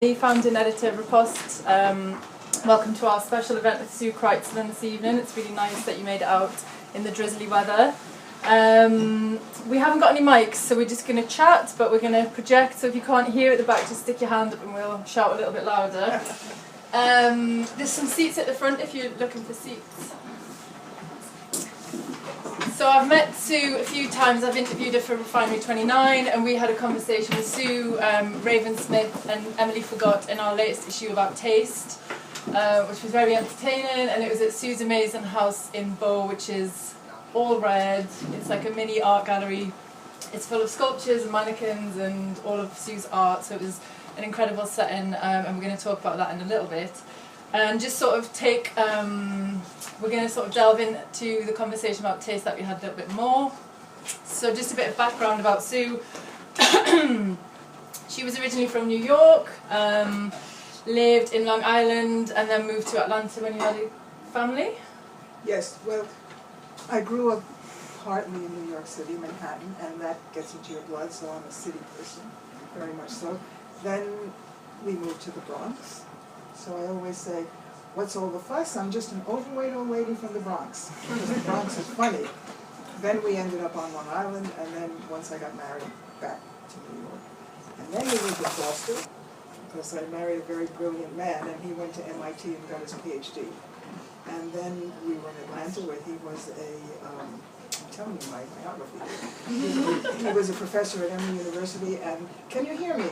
The founding editor of Riposte. Welcome to our special event with Sue Kreitzman this evening. It's really nice that you made it out in the drizzly weather. We haven't got any mics, so we're just going to chat, but we're going to project, so if you can't hear at the back, just stick your hand up and we'll shout a little bit louder. There's some seats at the front if you're looking for seats. So I've met Sue a few times. I've interviewed her for Refinery 29, and we had a conversation with Sue, Raven Smith and Emily Forgot in our latest issue about taste, which was very entertaining, and it was at Sue's amazing house in Bow, which is all red. It's like a mini art gallery. It's full of sculptures and mannequins and all of Sue's art, so it was an incredible setting, and we're going to talk about that in a little bit. And just sort of take, we're going to sort of delve into the conversation about taste that we had a little bit more. So just a bit of background about Sue. She was originally from New York, lived in Long Island, and then moved to Atlanta when you had a family? Yes, well, I grew up partly in New York City, Manhattan, and that gets into your blood, so I'm a city person, very much so. Then we moved to the Bronx. So I always say, what's all the fuss? I'm just an overweight old lady from the Bronx. Because the Bronx is funny. Then we ended up on Long Island, and then once I got married, back to New York. And then we lived in Boston, because I married a very brilliant man, and he went to MIT and got his PhD. And then we were in Atlanta, where he was I'm telling you my biography. He was a professor at Emory University, and can you hear me?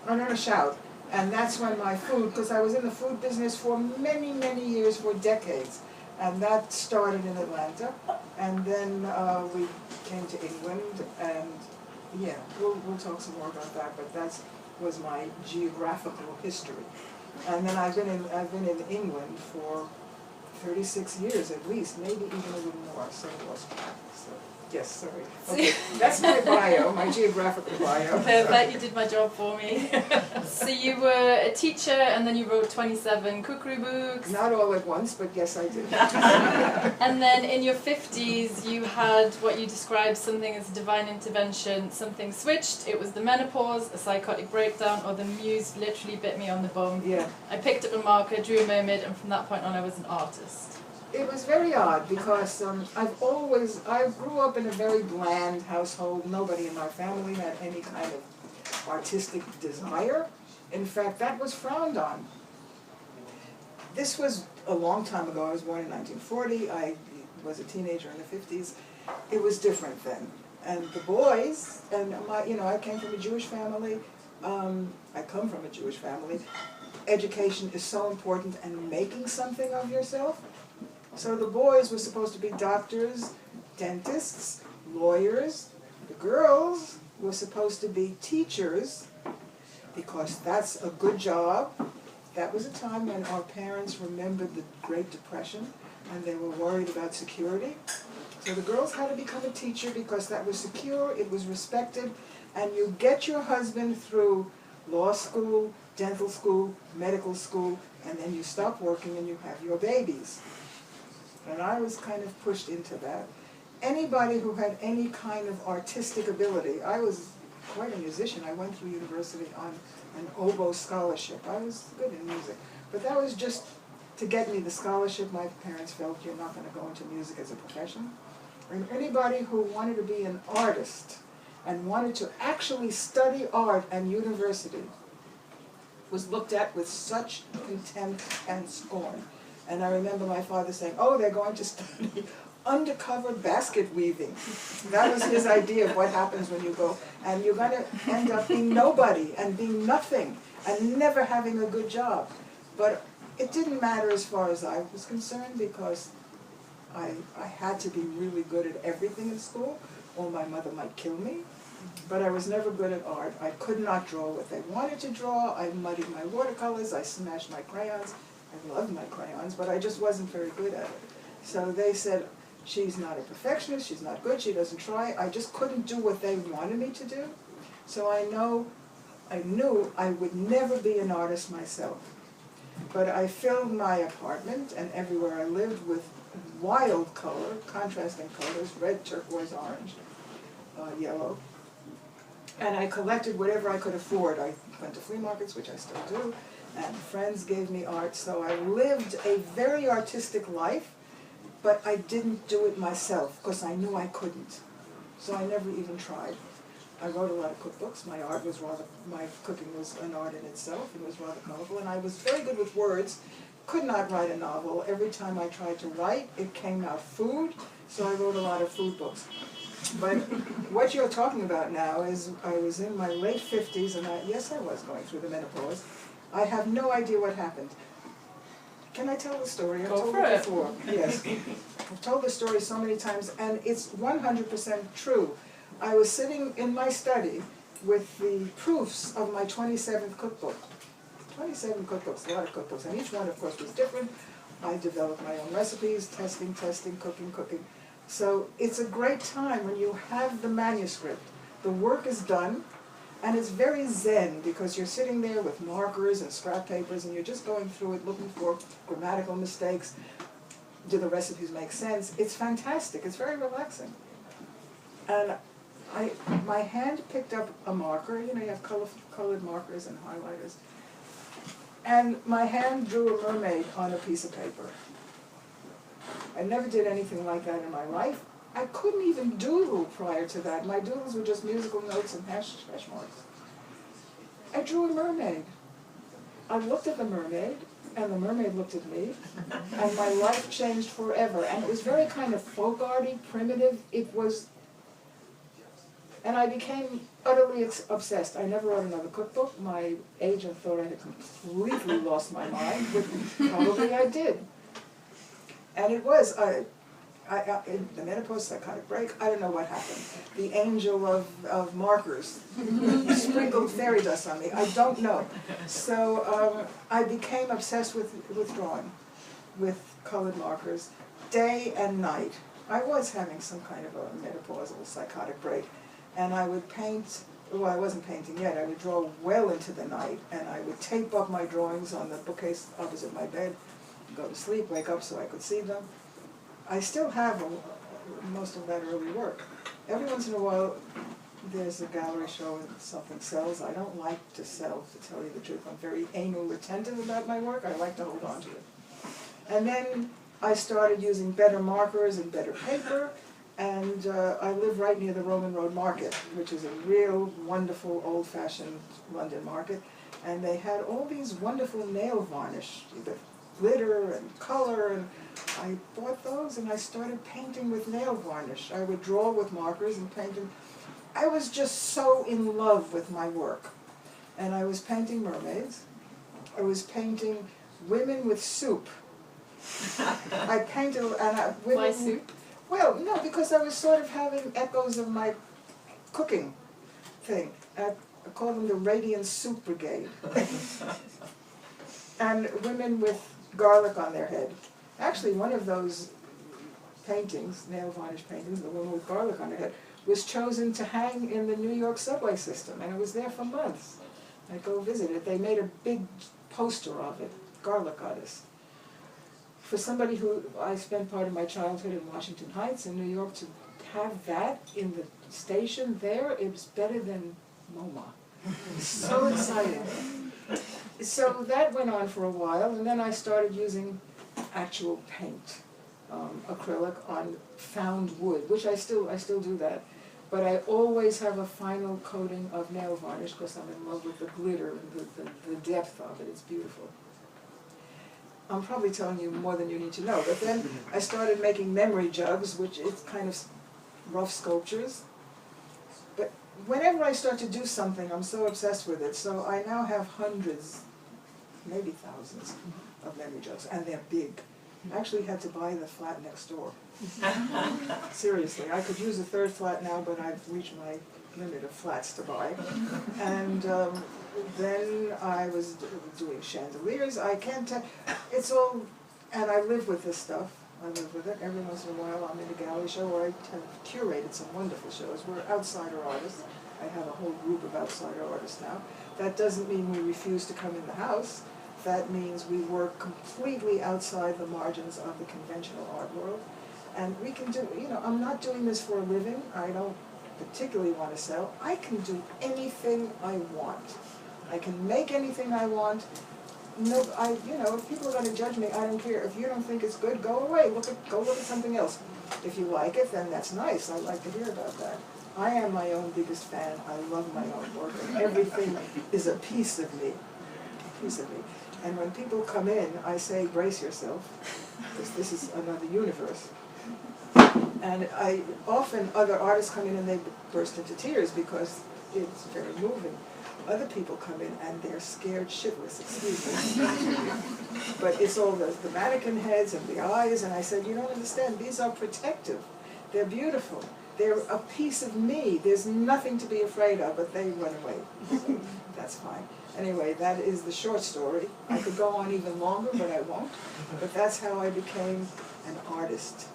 I'm going to shout. And that's when my food, because I was in the food business for many, many years, for decades. And that started in Atlanta. And then we came to England, and yeah, we'll talk some more about that, but that was my geographical history. And then I've been in England for 36 years at least, maybe even a little more, so it was. So, yes, sorry. Okay, that's my bio, my geographical bio. Perfect, you did my job for me. So you were a teacher, and then you wrote 27 cookery books. Not all at once, but yes, I did. And then in your 50s, you had what you described something as a divine intervention. Something switched. It was the menopause, a psychotic breakdown, or the muse literally bit me on the bum. Yeah. I picked up a marker, drew a mermaid, and from that point on, I was an artist. It was very odd because I grew up in a very bland household. Nobody in my family had any kind of artistic desire. In fact, that was frowned on. This was a long time ago. I was born in 1940. I was a teenager in the 50s. It was different then. And the boys, and I came from a Jewish family. I come from a Jewish family. Education is so important, and making something of yourself. So the boys were supposed to be doctors, dentists, lawyers. The girls were supposed to be teachers, because that's a good job. That was a time when our parents remembered the Great Depression, and they were worried about security. So the girls had to become a teacher because that was secure, it was respected, and you get your husband through law school, dental school, medical school, and then you stop working and you have your babies. And I was kind of pushed into that. Anybody who had any kind of artistic ability, I was quite a musician. I went through university on an oboe scholarship. I was good in music. But that was just to get me the scholarship. My parents felt you're not going to go into music as a profession. And anybody who wanted to be an artist and wanted to actually study art at university was looked at with such contempt and scorn. And I remember my father saying, oh, they're going to study undercover basket weaving. That was his idea of what happens when you go. And you're going to end up being nobody and being nothing and never having a good job. But it didn't matter as far as I was concerned, because I had to be really good at everything in school, or my mother might kill me. But I was never good at art. I could not draw what they wanted to draw. I muddied my watercolors. I smashed my crayons. I loved my crayons, but I just wasn't very good at it. So they said, she's not a perfectionist, she's not good, she doesn't try. I just couldn't do what they wanted me to do. So I knew I would never be an artist myself. But I filled my apartment and everywhere I lived with wild color, contrasting colors, red, turquoise, orange, yellow. And I collected whatever I could afford. I went to flea markets, which I still do, and friends gave me art. So I lived a very artistic life, but I didn't do it myself because I knew I couldn't. So I never even tried. I wrote a lot of cookbooks. My cooking was an art in itself. It was rather colorful, and I was very good with words. Could not write a novel. Every time I tried to write, it came out food, so I wrote a lot of food books. But what you're talking about now is I was in my late 50s, and yes, I was going through the menopause. I have no idea what happened. Can I tell the story? I've told it before. Yes. I've told the story so many times, and it's 100% true. I was sitting in my study with the proofs of my 27th cookbook. 27 cookbooks, a lot of cookbooks, and each one, of course, was different. I developed my own recipes, testing, cooking. So it's a great time when you have the manuscript. The work is done, and it's very zen because you're sitting there with markers and scrap papers, and you're just going through it, looking for grammatical mistakes. Do the recipes make sense? It's fantastic. It's very relaxing. And my hand picked up a marker. You know, you have colored markers and highlighters. And my hand drew a mermaid on a piece of paper. I never did anything like that in my life. I couldn't even doodle prior to that. My doodles were just musical notes and hash marks. I drew a mermaid. I looked at the mermaid, and the mermaid looked at me, and my life changed forever. And it was very kind of folk-arty, primitive. It was, and I became utterly obsessed. I never wrote another cookbook. My agent thought I had completely lost my mind, which probably I did. And it was, in the menopause, psychotic break, I don't know what happened. The angel of markers sprinkled fairy dust on me. I don't know. So I became obsessed with drawing, with colored markers, day and night. I was having some kind of a menopausal psychotic break. And I would paint, well, I wasn't painting yet, I would draw well into the night, and I would tape up my drawings on the bookcase opposite my bed, go to sleep, wake up so I could see them. I still have most of that early work. Every once in a while, there's a gallery show and something sells. I don't like to sell, to tell you the truth. I'm very anal retentive about my work. I like to hold on to it. And then I started using better markers and better paper. And I live right near the Roman Road Market, which is a real wonderful old-fashioned London market. And they had all these wonderful nail varnish, the glitter and color, and I bought those and I started painting with nail varnish. I would draw with markers and paint them. I was just so in love with my work. And I was painting mermaids. I was painting women with soup. I painted, women... Why soup? Well, no, because I was sort of having echoes of my cooking thing. I call them the Radiant Soup Brigade. And women with garlic on their head. Actually, one of those paintings, nail varnish paintings, the woman with garlic on her head, was chosen to hang in the New York subway system, and it was there for months. I'd go visit it. They made a big poster of it, garlic goddess. For somebody who, I spent part of my childhood in Washington Heights in New York, to have that in the station there, it was better than MoMA. So exciting. So that went on for a while, and then I started using actual paint, acrylic on found wood, which I still do that. But I always have a final coating of nail varnish because I'm in love with the glitter and the depth of it. It's beautiful. I'm probably telling you more than you need to know. But then I started making memory jugs, which is kind of rough sculptures. But whenever I start to do something, I'm so obsessed with it. So I now have hundreds, maybe thousands, of memory jugs, and they're big. I actually had to buy the flat next door. Seriously, I could use a third flat now, but I've reached my limit of flats to buy. And then I was doing chandeliers. I can't tell, it's all, and I live with this stuff. I live with it. Every once in a while I'm in a gallery show, where I have curated some wonderful shows. We're outsider artists. I have a whole group of outsider artists now. That doesn't mean we refuse to come in the house. That means we work completely outside the margins of the conventional art world. And we can do, I'm not doing this for a living. I don't particularly want to sell, I can do anything I want. I can make anything I want. No, if people are going to judge me, I don't care. If you don't think it's good, go away. Go look at something else. If you like it, then that's nice. I like to hear about that. I am my own biggest fan. I love my own work. And everything is a piece of me. A piece of me. And when people come in, I say, brace yourself, because this is another universe. And often other artists come in and they burst into tears because it's very moving. Other people come in and they're scared shitless, excuse me. But it's all the mannequin heads and the eyes, and I said, you don't understand, these are protective. They're beautiful. They're a piece of me. There's nothing to be afraid of, but they run away. So that's fine. Anyway, that is the short story. I could go on even longer, but I won't. But that's how I became an artist.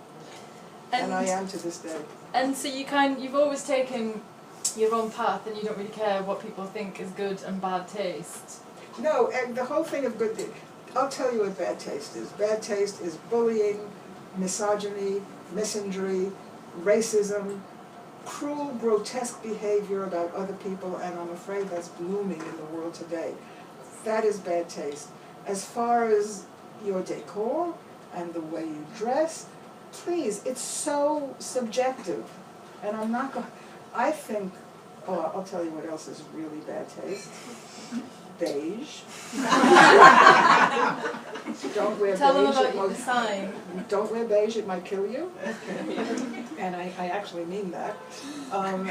And I am to this day. And so you've always taken your own path, and you don't really care what people think is good and bad taste. No, and the whole thing of good, I'll tell you what bad taste is. Bad taste is bullying, misogyny, misandry, racism, cruel, grotesque behavior about other people, and I'm afraid that's blooming in the world today. That is bad taste. As far as your decor and the way you dress, please, it's so subjective. And I'm not going, I think, I'll tell you what else is really bad taste. Beige. Don't wear Tell beige. them about your design. Don't wear beige, it might kill you. And I actually mean that. And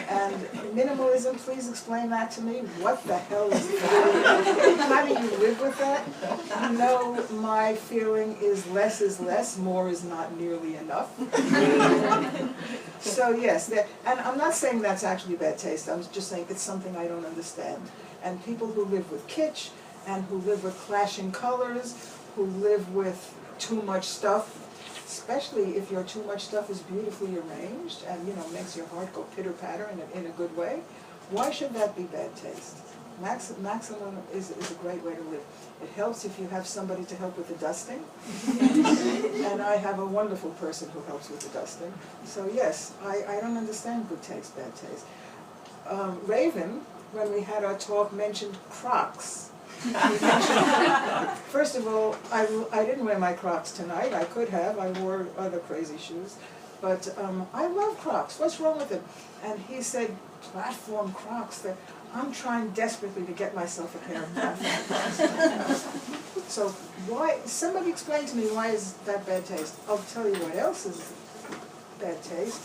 minimalism, please explain that to me. What the hell is that? How do you live with that? No, my feeling is less, more is not nearly enough. So yes, and I'm not saying that's actually bad taste, I'm just saying it's something I don't understand. And people who live with kitsch, and who live with clashing colors, who live with too much stuff, especially if your too much stuff is beautifully arranged and makes your heart go pitter-patter in a good way, why should that be bad taste? Maximum is a great way to live. It helps if you have somebody to help with the dusting, and I have a wonderful person who helps with the dusting. So yes, I don't understand good taste, bad taste. Raven, when we had our talk, mentioned Crocs. First of all, I didn't wear my Crocs tonight. I could have. I wore other crazy shoes. But I love Crocs. What's wrong with them? And he said, platform Crocs. I'm trying desperately to get myself a pair of platform Crocs. So why? Somebody explain to me, why is that bad taste? I'll tell you what else is bad taste.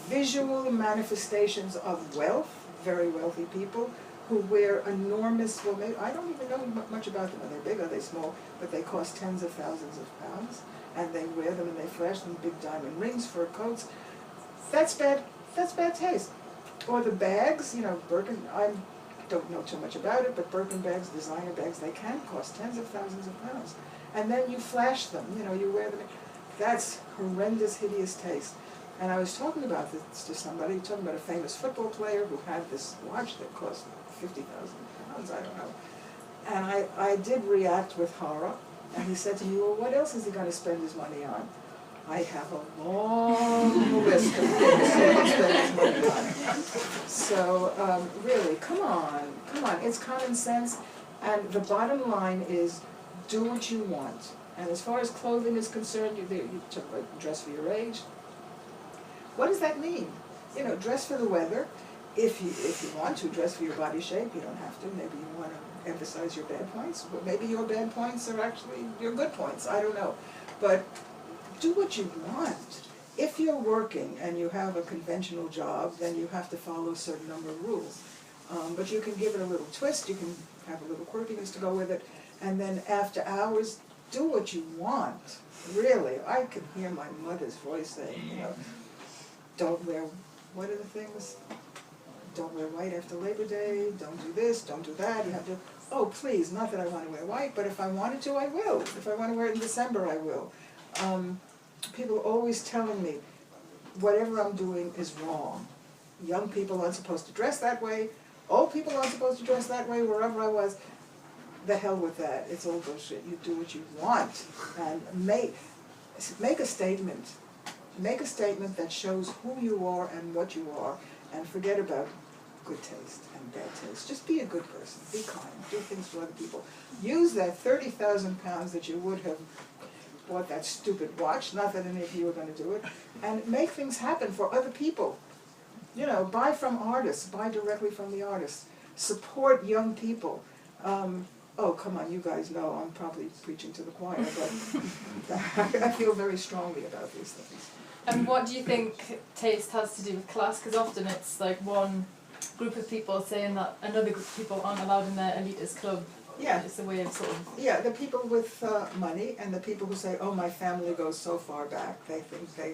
Visual manifestations of wealth, very wealthy people, who wear enormous, well, I don't even know much about them. Are they big, are they small? But they cost tens of thousands of pounds, and they wear them and they flash them, big diamond rings, fur coats. That's bad taste. Or the bags, Birkin, I don't know too much about it, but Birkin bags, designer bags, they can cost tens of thousands of pounds. And then you flash them, you wear them. That's horrendous, hideous taste. And I was talking about this to somebody, talking about a famous football player who had this watch that cost 50,000 pounds, I don't know. And I did react with horror, and he said to me, well, what else is he going to spend his money on? I have a long list of things he can spend his money on. So, really, come on, it's common sense, and the bottom line is, do what you want. And as far as clothing is concerned, you took a dress for your age. What does that mean? Dress for the weather. If you want to, dress for your body shape. You don't have to. Maybe you want to emphasize your bad points. But maybe your bad points are actually your good points. I don't know. But do what you want. If you're working and you have a conventional job, then you have to follow a certain number of rules. But you can give it a little twist. You can have a little quirkiness to go with it. And then after hours, do what you want. Really. I can hear my mother's voice saying, don't wear, what are the things? Don't wear white after Labor Day, don't do this, don't do that, you have to, oh please, not that I want to wear white, but if I wanted to, I will. If I want to wear it in December, I will. People are always telling me, whatever I'm doing is wrong. Young people aren't supposed to dress that way, old people aren't supposed to dress that way, wherever I was. The hell with that, it's all bullshit. You do what you want, and make a statement. Make a statement that shows who you are and what you are, and forget about good taste and bad taste. Just be a good person, be kind, do things for other people. Use that 30,000 pounds that you would have bought that stupid watch, not that any of you are going to do it, and make things happen for other people. You know, buy from artists, buy directly from the artists, support young people. Oh, come on, you guys know I'm probably preaching to the choir, but I feel very strongly about these things. And what do you think taste has to do with class? Because often it's like one group of people saying that another group of people aren't allowed in their elitist club. Yeah. It's a way of sort of... Yeah, the people with money and the people who say, oh, my family goes so far back, they think they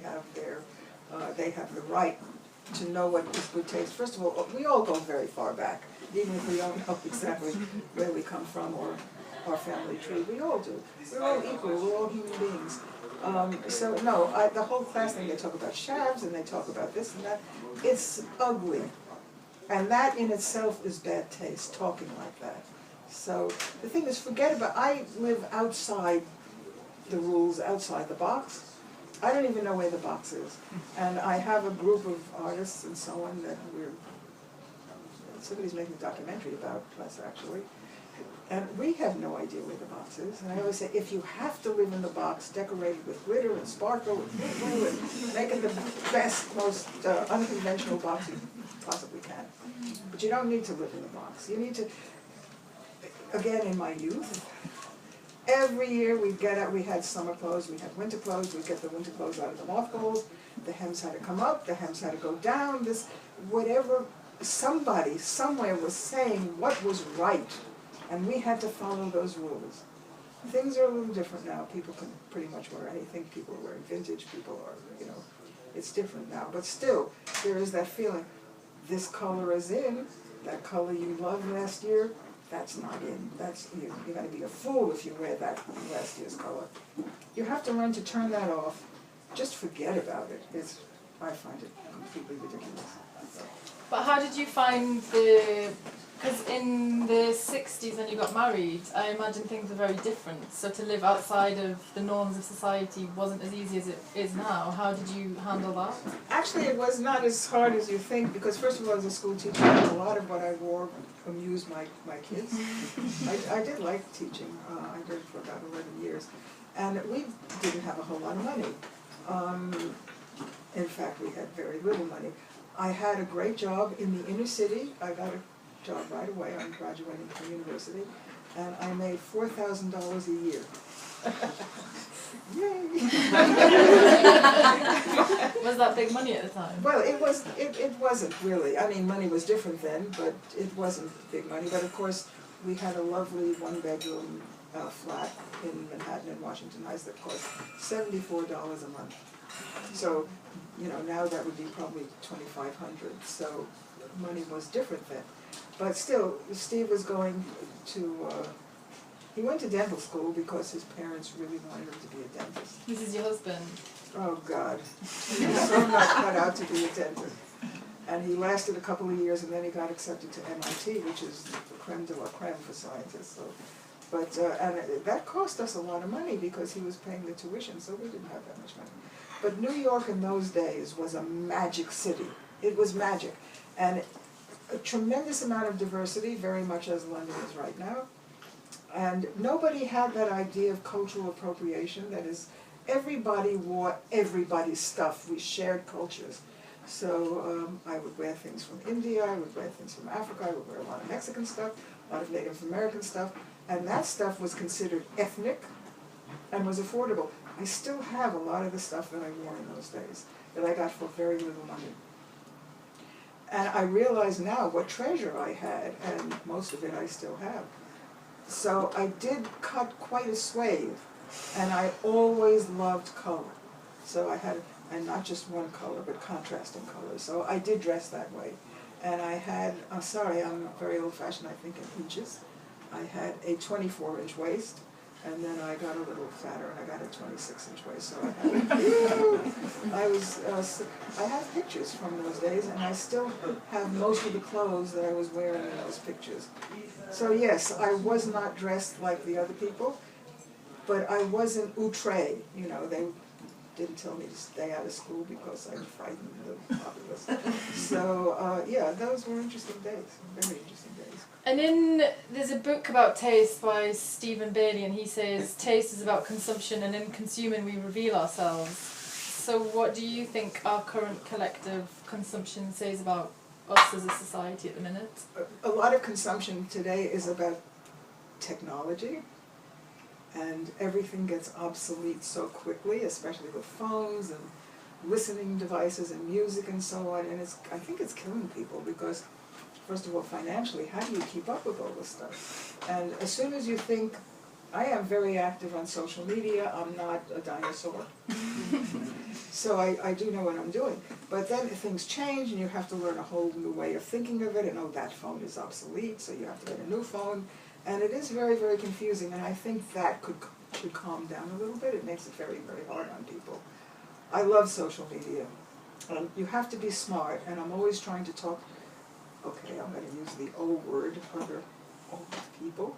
have the right to know what is good taste. First of all, we all go very far back, even if we don't know exactly where we come from or our family tree. We all do. We're all equal. We're all human beings. So no, the whole class thing, they talk about shavs and they talk about this and that. It's ugly. And that in itself is bad taste, talking like that. So the thing is, forget about, I live outside the rules, outside the box. I don't even know where the box is. And I have a group of artists and so on that somebody's making a documentary about us actually. And we have no idea where the box is. And I always say, if you have to live in the box, decorated with glitter and sparkle and glue and make it the best, most unconventional box you possibly can. But you don't need to live in the box. You need to, again, in my youth, every year we had summer clothes, we had winter clothes, we'd get the winter clothes out of the mothballs, the hems had to come up, the hems had to go down, whatever, somebody, somewhere was saying what was right, and we had to follow those rules. Things are a little different now. People can pretty much wear anything. People are wearing vintage, people are, you know, it's different now. But still, there is that feeling, this color is in, that color you loved last year, that's not in. You're going to be a fool if you wear that last year's color. You have to learn to turn that off. Just forget about it. I find it completely ridiculous. But how did you find because in the 60s when you got married, I imagine things were very different. So to live outside of the norms of society wasn't as easy as it is now. How did you handle that? Actually, it was not as hard as you think, because first of all, as a school teacher, a lot of what I wore amused my kids. I did like teaching. I did it for about 11 years. And we didn't have a whole lot of money. In fact, we had very little money. I had a great job in the inner city. I got a job right away. I'm graduating from university. And I made $4,000 a year. Yay! Was that big money at the time? Well, it wasn't really. I mean, money was different then, but it wasn't big money. But of course, we had a lovely one-bedroom flat in Manhattan and Washington Heights that cost $74 a month. So, you know, now that would be probably $2,500. So money was different then. But still, Steve was going to, he went to dental school because his parents really wanted him to be a dentist. This is your husband? Oh, God. He was so not cut out to be a dentist. And he lasted a couple of years, and then he got accepted to MIT, which is the creme de la creme for scientists. So, but and that cost us a lot of money because he was paying the tuition, so we didn't have that much money. But New York in those days was a magic city. It was magic. And a tremendous amount of diversity, very much as London is right now. And nobody had that idea of cultural appropriation. That is, everybody wore everybody's stuff. We shared cultures. So I would wear things from India, I would wear things from Africa, I would wear a lot of Mexican stuff, a lot of Native American stuff. And that stuff was considered ethnic and was affordable. I still have a lot of the stuff that I wore in those days that I got for very little money. And I realize now what treasure I had, and most of it I still have. So I did cut quite a swathe, and I always loved color. So I had, and not just one color, but contrasting colors. So I did dress that way. And I had, I'm sorry, I'm very old-fashioned, I think in inches. I had a 24-inch waist. And then I got a little fatter, and I got a 26-inch waist. So I have pictures from those days, and I still have most of the clothes that I was wearing in those pictures. So yes, I was not dressed like the other people, but I wasn't outre. You know, didn't tell me to stay out of school because I frightened the populace. So, yeah, those were interesting days, very interesting days. And there's a book about taste by Stephen Bailey, and he says, taste is about consumption, and in consuming we reveal ourselves. So what do you think our current collective consumption says about us as a society at the minute? A lot of consumption today is about technology, and everything gets obsolete so quickly, especially with phones and listening devices and music and so on, and I think it's killing people because, first of all, financially, how do you keep up with all this stuff? And as soon as you think, I am very active on social media, I'm not a dinosaur. So I do know what I'm doing. But then things change and you have to learn a whole new way of thinking of it, and oh, that phone is obsolete, so you have to get a new phone. And it is very, very confusing, and I think that should calm down a little bit. It makes it very, very hard on people. I love social media. You have to be smart, and I'm always trying to talk, okay, I'm going to use the O word, other old people.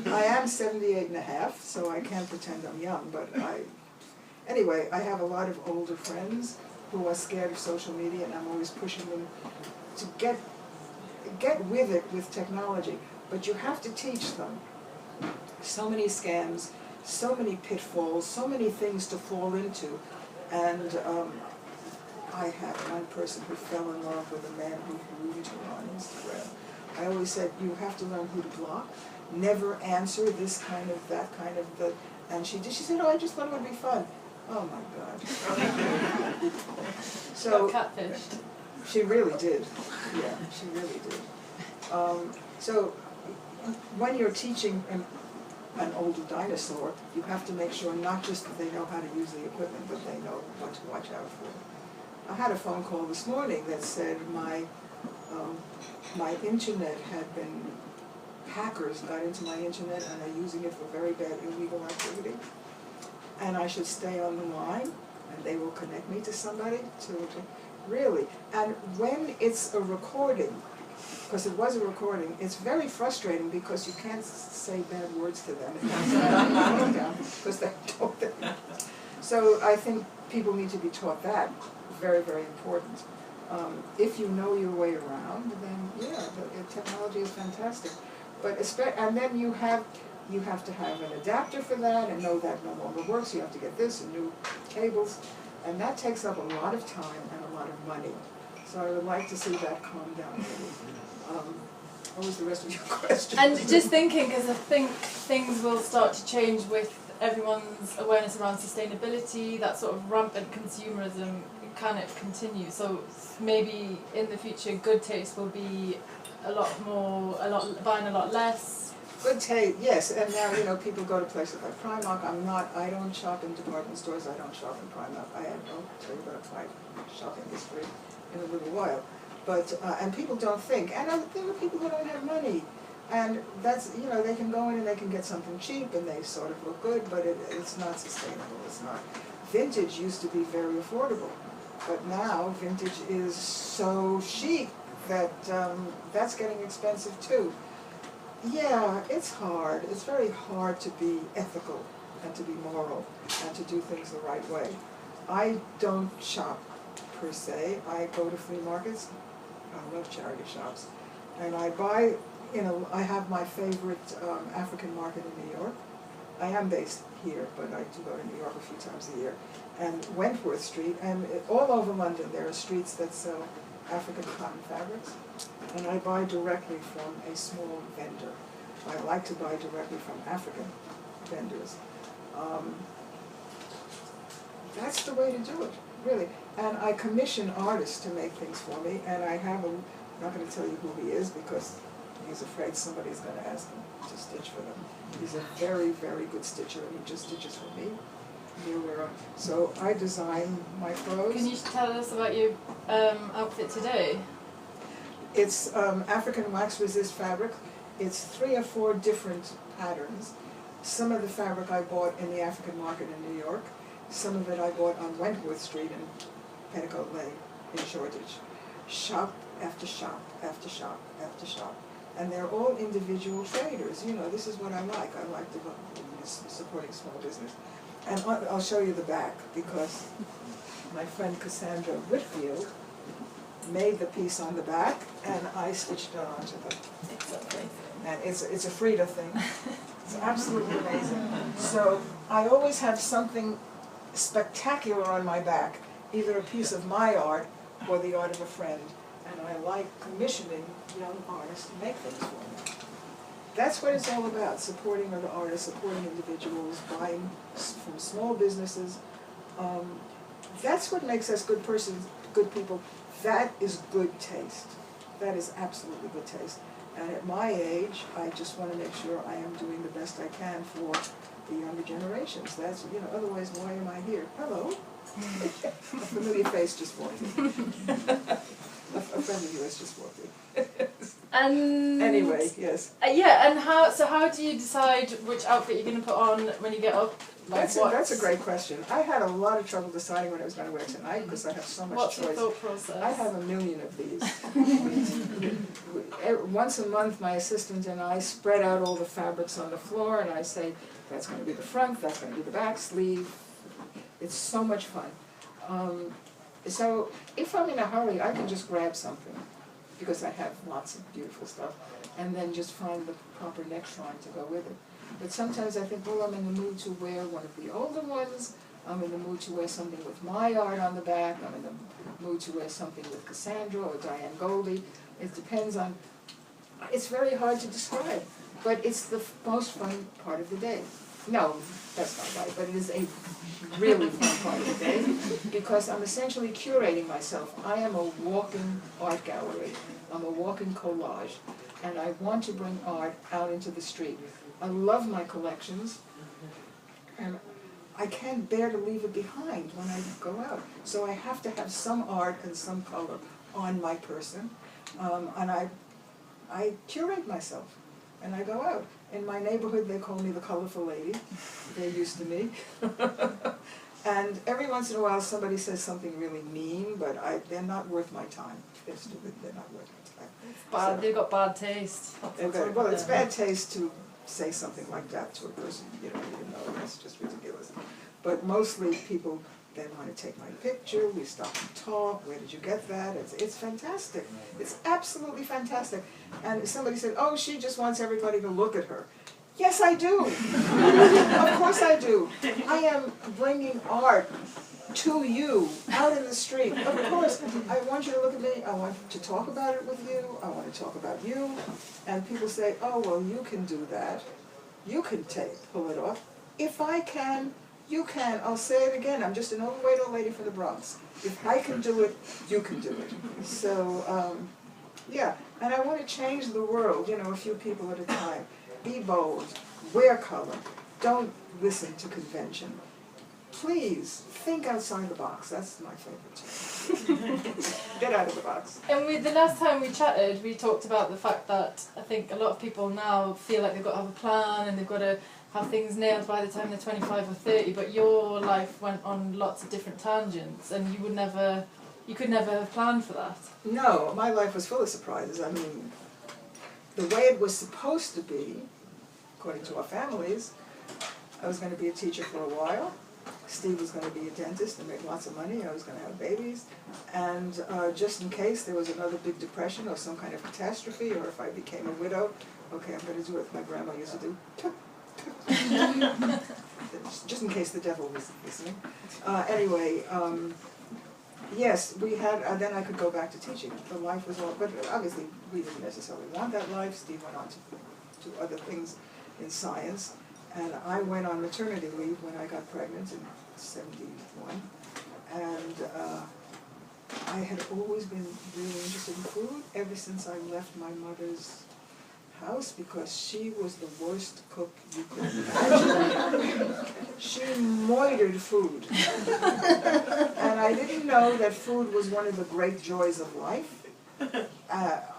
I am 78 and a half, so I can't pretend I'm young, but anyway, I have a lot of older friends who are scared of social media, and I'm always pushing them to get with it with technology. But you have to teach them. So many scams, so many pitfalls, so many things to fall into. And I had one person who fell in love with a man who groomed her on Instagram. I always said, you have to learn who to block. Never answer this kind of, that kind of, the. And she said, oh, I just thought it would be fun. Oh my God. So Catfished. She really did. Yeah, she really did. So when you're teaching an older dinosaur, you have to make sure not just that they know how to use the equipment, but they know what to watch out for. I had a phone call this morning that said my internet had been, hackers got into my internet and are using it for very bad illegal activity. And I should stay on the line, and they will connect me to somebody to really. And when it's a recording, because it was a recording, it's very frustrating because you can't say bad words to them because they don't. So I think people need to be taught that. Very, very important. If you know your way around, then yeah, the technology is fantastic. But and then you have to have an adapter for that, and know that no longer works. You have to get this and new cables, and that takes up a lot of time and a lot of money. So I would like to see that calm down a little. What was the rest of your question? And just thinking, because I think things will start to change with everyone's awareness around sustainability, that sort of rampant consumerism, can it continue? So maybe in the future, good taste will be buying a lot less. Good taste, yes. And now, people go to places like Primark. I don't shop in department stores. I don't shop in Primark. I'll tell you about my shopping history in a little while. But, and people don't think. And there are people who don't have money. And that's, they can go in and they can get something cheap and they sort of look good, but it's not sustainable. It's not. Vintage used to be very affordable. But now vintage is so chic that that's getting expensive too. Yeah, it's hard. It's very hard to be ethical and to be moral and to do things the right way. I don't shop per se. I go to flea markets. I love charity shops. And I buy, I have my favorite African market in New York. I am based here, but I do go to New York a few times a year. And Wentworth Street, and all over London there are streets that sell African cotton fabrics. And I buy directly from a small vendor. I like to buy directly from African vendors. That's the way to do it, really. And I commission artists to make things for me, and I have I'm not going to tell you who he is because he's afraid somebody's going to ask him to stitch for them. He's a very, very good stitcher, and he just stitches for me. So I design my clothes. Can you tell us about your outfit today? It's African wax resist fabric. It's 3 or 4 different patterns. Some of the fabric I bought in the African market in New York. Some of it I bought on Wentworth Street in Petticoat Lane in Shoreditch. Shop after shop after shop after shop. And they're all individual traders. This is what I like. I like supporting small business. And I'll show you the back, because my friend Cassandra Whitfield made the piece on the back, and I stitched it onto the. It's amazing. And it's a Frida thing. It's absolutely amazing. So I always have something spectacular on my back, either a piece of my art or the art of a friend. And I like commissioning young artists to make things for me. That's what it's all about, supporting other artists, supporting individuals, buying from small businesses. That's what makes us good persons, good people. That is good taste. That is absolutely good taste. And at my age, I just want to make sure I am doing the best I can for the younger generations. That's, otherwise why am I here? Hello. A familiar face just walked in. A friend of yours just walked in. And anyway, yes. Yeah, and how do you decide which outfit you're going to put on when you get up? That's a great question. I had a lot of trouble deciding what I was going to wear tonight because I have so much What's choice. Your thought process? I have a million of these. Once a month, my assistant and I spread out all the fabrics on the floor, and I say, that's going to be the front, that's going to be the back sleeve. It's so much fun. So if I'm in a hurry, I can just grab something, because I have lots of beautiful stuff, and then just find the proper neckline to go with it. But sometimes I think, well, I'm in the mood to wear one of the older ones, I'm in the mood to wear something with my art on the back, I'm in the mood to wear something with Cassandra or Diane Goldie. It depends on, it's very hard to describe, but it's the most fun part of the day. No, that's not right, but it is a really fun part of the day, because I'm essentially curating myself. I am a walking art gallery, I'm a walking collage, and I want to bring art out into the street. I love my collections, and I can't bear to leave it behind when I go out. So I have to have some art and some color on my person, and I curate myself, and I go out. In my neighborhood, they call me the colorful lady. They're used to me. And every once in a while, somebody says something really mean, but they're not worth my time. They're stupid. They're not worth my time. It's bad. They've got bad taste. Well, it's bad taste to say something like that to a person you don't even know. That's just ridiculous. But mostly people then want to take my picture. We stop and talk. Where did you get that? It's fantastic. It's absolutely fantastic. And somebody said, "Oh, she just wants everybody to look at her." Yes, I do. Of course I do. I am bringing art to you out in the street. Of course, I want you to look at me. I want to talk about it with you. I want to talk about you. And people say, "Oh, well, you can do that. You can pull it off." If I can, you can. I'll say it again. I'm just an overweight old lady from the Bronx. If I can do it, you can do it. So, yeah. And I want to change the world, a few people at a time. Be bold. Wear color. Don't listen to convention. Please, think outside the box. That's my favorite. Get out of the box. And the last time we chatted, we talked about the fact that I think a lot of people now feel like they've got to have a plan and they've got to have things nailed by the time they're 25 or 30, but your life went on lots of different tangents, and you could never have planned for that. No, my life was full of surprises. I mean, the way it was supposed to be, according to our families, I was going to be a teacher for a while. Steve was going to be a dentist and make lots of money. I was going to have babies. And just in case there was another big depression or some kind of catastrophe, or if I became a widow, okay, I'm going to do what my grandma used to do. Just in case the devil was listening. Anyway, yes, we had, then I could go back to teaching. The life was all, but obviously we didn't necessarily want that life. Steve went on to other things in science. And I went on maternity leave when I got pregnant in '71. And I had always been really interested in food ever since I left my mother's house, because she was the worst cook you could imagine. She moitered food. And I didn't know that food was one of the great joys of life.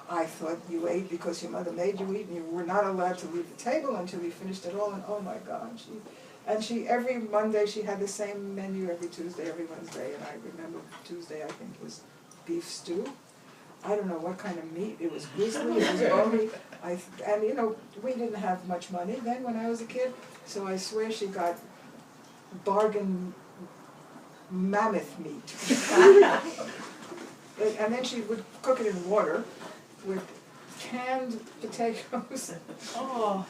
I thought you ate because your mother made you eat, and you were not allowed to leave the table until you finished it all, and oh my God. She every Monday she had the same menu every Tuesday, every Wednesday, and I remember Tuesday I think was beef stew. I don't know what kind of meat. It was grizzly, it was bony. And we didn't have much money then when I was a kid, so I swear she got bargain mammoth meat. And then she would cook it in water with canned potatoes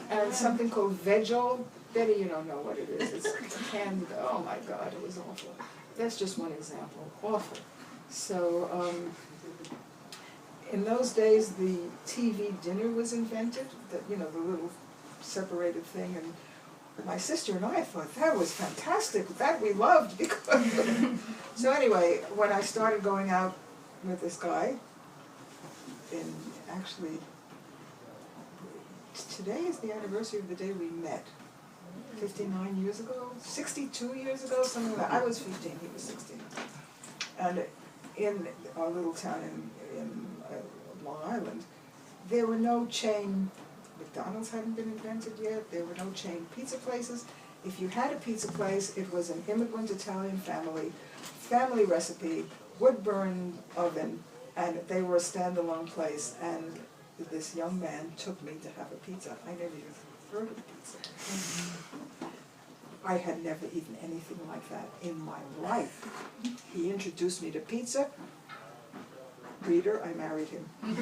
and something called veggie. Betty, you don't know what it is. It's canned, oh my God, it was awful. That's just one example, awful. So, in those days, the TV dinner was invented, the little separated thing, and my sister and I thought that was fantastic, that we loved, because so anyway, when I started going out with this guy, actually, today is the anniversary of the day we met. 59 years ago, 62 years ago, something like that. I was 15, he was 16. And in our little town in Long Island, there were no chain, McDonald's hadn't been invented yet, there were no chain pizza places. If you had a pizza place, it was an immigrant Italian family recipe, wood-burned oven, and they were a standalone place. And this young man took me to have a pizza. I never even heard of pizza. I had never eaten anything like that in my life. He introduced me to pizza. Reader, I married him. Of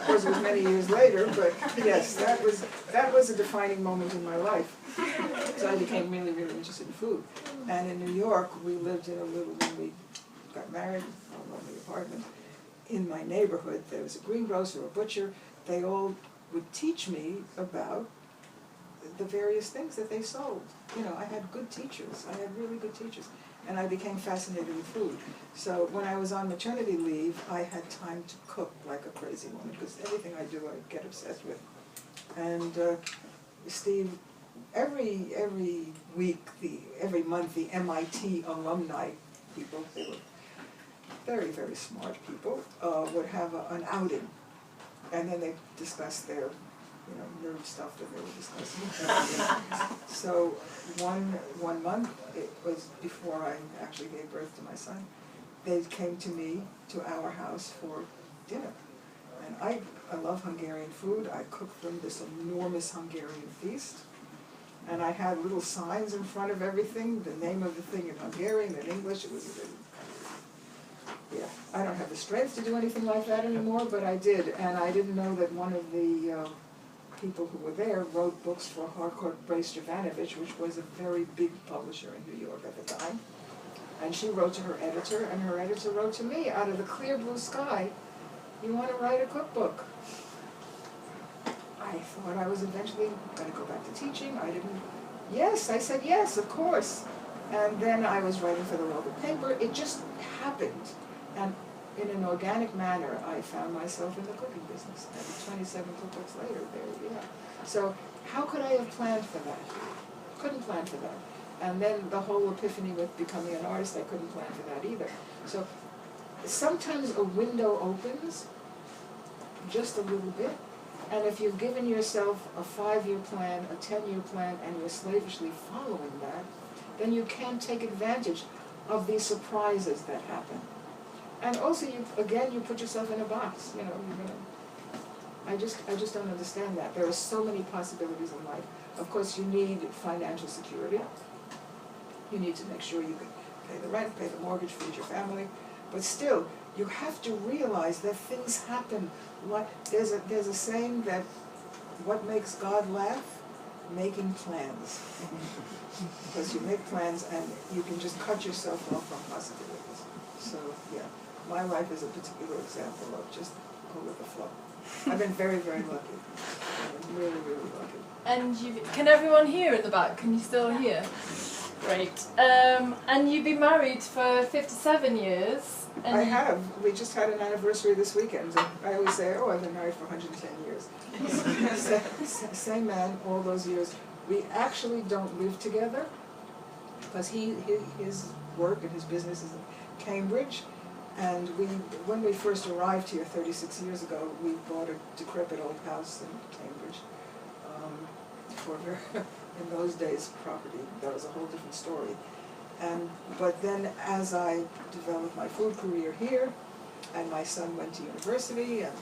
course, it was many years later, but yes, that was a defining moment in my life. So I became really, really interested in food. And in New York, we lived in when we got married, a lonely apartment. In my neighborhood, there was a greengrocer, a butcher. They all would teach me about the various things that they sold. I had good teachers. I had really good teachers. And I became fascinated with food. So when I was on maternity leave, I had time to cook like a crazy woman, because everything I do, I get obsessed with. And Steve, every week, every month, the MIT alumni people, they were very, very smart people, would have an outing. And then they discussed their nerd stuff that they were discussing. So one month, it was before I actually gave birth to my son, they came to our house for dinner. And I love Hungarian food. I cooked them this enormous Hungarian feast. And I had little signs in front of everything, the name of the thing in Hungarian, in English. It was I don't have the strength to do anything like that anymore, but I did. And I didn't know that one of the people who were there wrote books for Harcourt Brace Jovanovich, which was a very big publisher in New York at the time. And she wrote to her editor, and her editor wrote to me, out of the clear blue sky, "You want to write a cookbook?" I thought I was eventually going to go back to teaching. Yes, I said yes, of course. And then I was writing for the local paper. It just happened. And in an organic manner, I found myself in the cooking business. And 27 cookbooks later, there we are. So how could I have planned for that? Couldn't plan for that. And then the whole epiphany with becoming an artist, I couldn't plan for that either. So sometimes a window opens just a little bit. And if you've given yourself a 5-year plan, a 10-year plan, and you're slavishly following that, then you can take advantage of these surprises that happen. And also, you put yourself in a box. I just don't understand that. There are so many possibilities in life. Of course, you need financial security. You need to make sure you can pay the rent, pay the mortgage, feed your family. But still, you have to realize that things happen. There's a saying that what makes God laugh? Making plans. Because you make plans and you can just cut yourself off from possibilities. So, yeah, my life is a particular example of just go with the flow. I've been very, very lucky. I'm really, really lucky. And can everyone hear at the back? Can you still hear? Great. And you've been married for 57 years. And I have. We just had an anniversary this weekend. And I always say, I've been married for 110 years. Same man all those years. We actually don't live together because his work and his business is in Cambridge. And when we first arrived here 36 years ago, we bought a decrepit old house in Cambridge in those days, property. That was a whole different story. But then as I developed my food career here, and my son went to university, and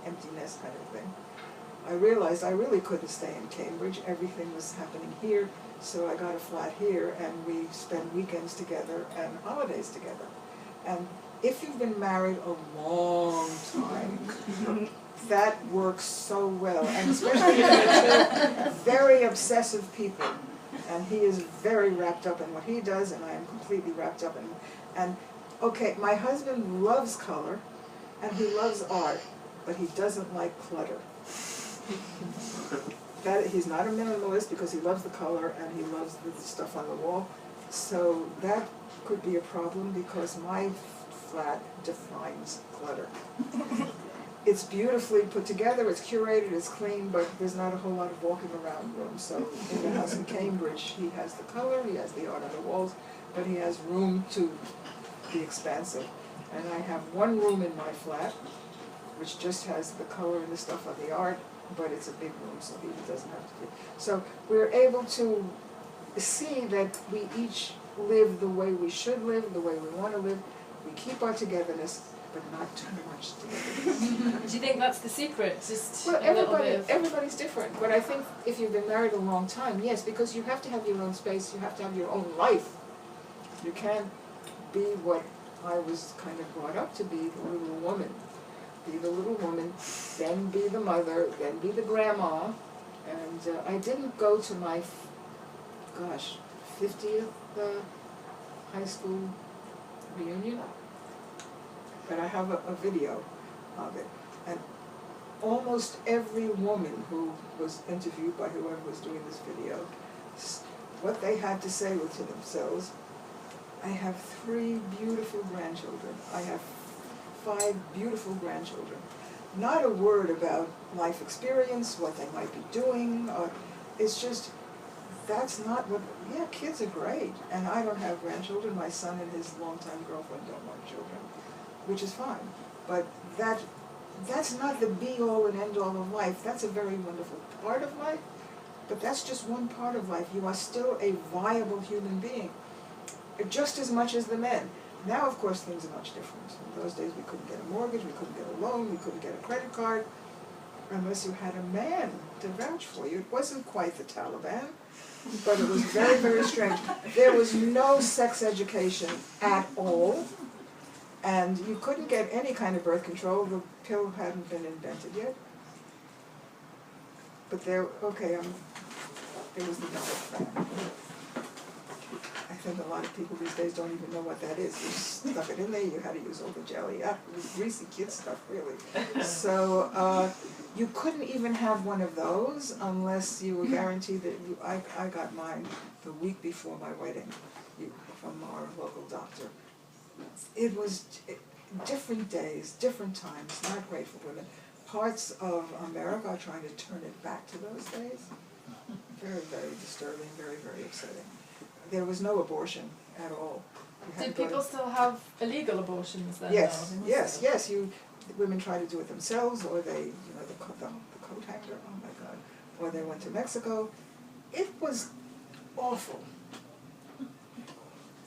empty nest kind of thing, I realized I really couldn't stay in Cambridge. Everything was happening here, so I got a flat here, and we spend weekends together and holidays together. And if you've been married a long time, that works so well, and especially when you're two very obsessive people. And he is very wrapped up in what he does, and I am completely wrapped up in. And okay, my husband loves color, and he loves art, but he doesn't like clutter. He's not a minimalist because he loves the color and he loves the stuff on the wall. So that could be a problem because my flat defines clutter. It's beautifully put together, it's curated, it's clean, but there's not a whole lot of walking around room. So in the house in Cambridge, he has the color, he has the art on the walls, but he has room to be expansive. And I have one room in my flat, which just has the color and the stuff of the art, but it's a big room, so he doesn't have to be. So we're able to see that we each live the way we should live, the way we want to live. We keep our togetherness, but not too much together. Do you think that's the secret? Just well, a little bit of... everybody's different, but I think if you've been married a long time, yes, because you have to have your own space, you have to have your own life. You can't be what I was kind of brought up to be, the little woman. Be the little woman, then be the mother, then be the grandma. And I didn't go to my, 50th high school reunion, but I have a video of it. And almost every woman who was interviewed by whoever was doing this video, what they had to say was to themselves, I have 3 beautiful grandchildren. I have 5 beautiful grandchildren. Not a word about life experience, what they might be doing. It's just, that's not what, yeah, kids are great. And I don't have grandchildren. My son and his longtime girlfriend don't want children, which is fine. But that's not the be-all and end-all of life. That's a very wonderful part of life, but that's just one part of life. You are still a viable human being, just as much as the men. Now, of course, things are much different. In those days, we couldn't get a mortgage, we couldn't get a loan, we couldn't get a credit card, unless you had a man to vouch for you. It wasn't quite the Taliban, but it was very, very strange. There was no sex education at all, and you couldn't get any kind of birth control. The pill hadn't been invented yet. But there was the double fan. I think a lot of people these days don't even know what that is. You stuck it in there, you had to use all the jelly. It was greasy kid stuff, really. So you couldn't even have one of those unless you were guaranteed that I got mine the week before my wedding from our local doctor. It was different days, different times, not great for women. Parts of America are trying to turn it back to those days. Very, very disturbing, very, very upsetting. There was no abortion at all. Did people still have illegal abortions then? Yes, yes. Women try to do it themselves, or they, the coat hanger, oh my God, or they went to Mexico. It was awful.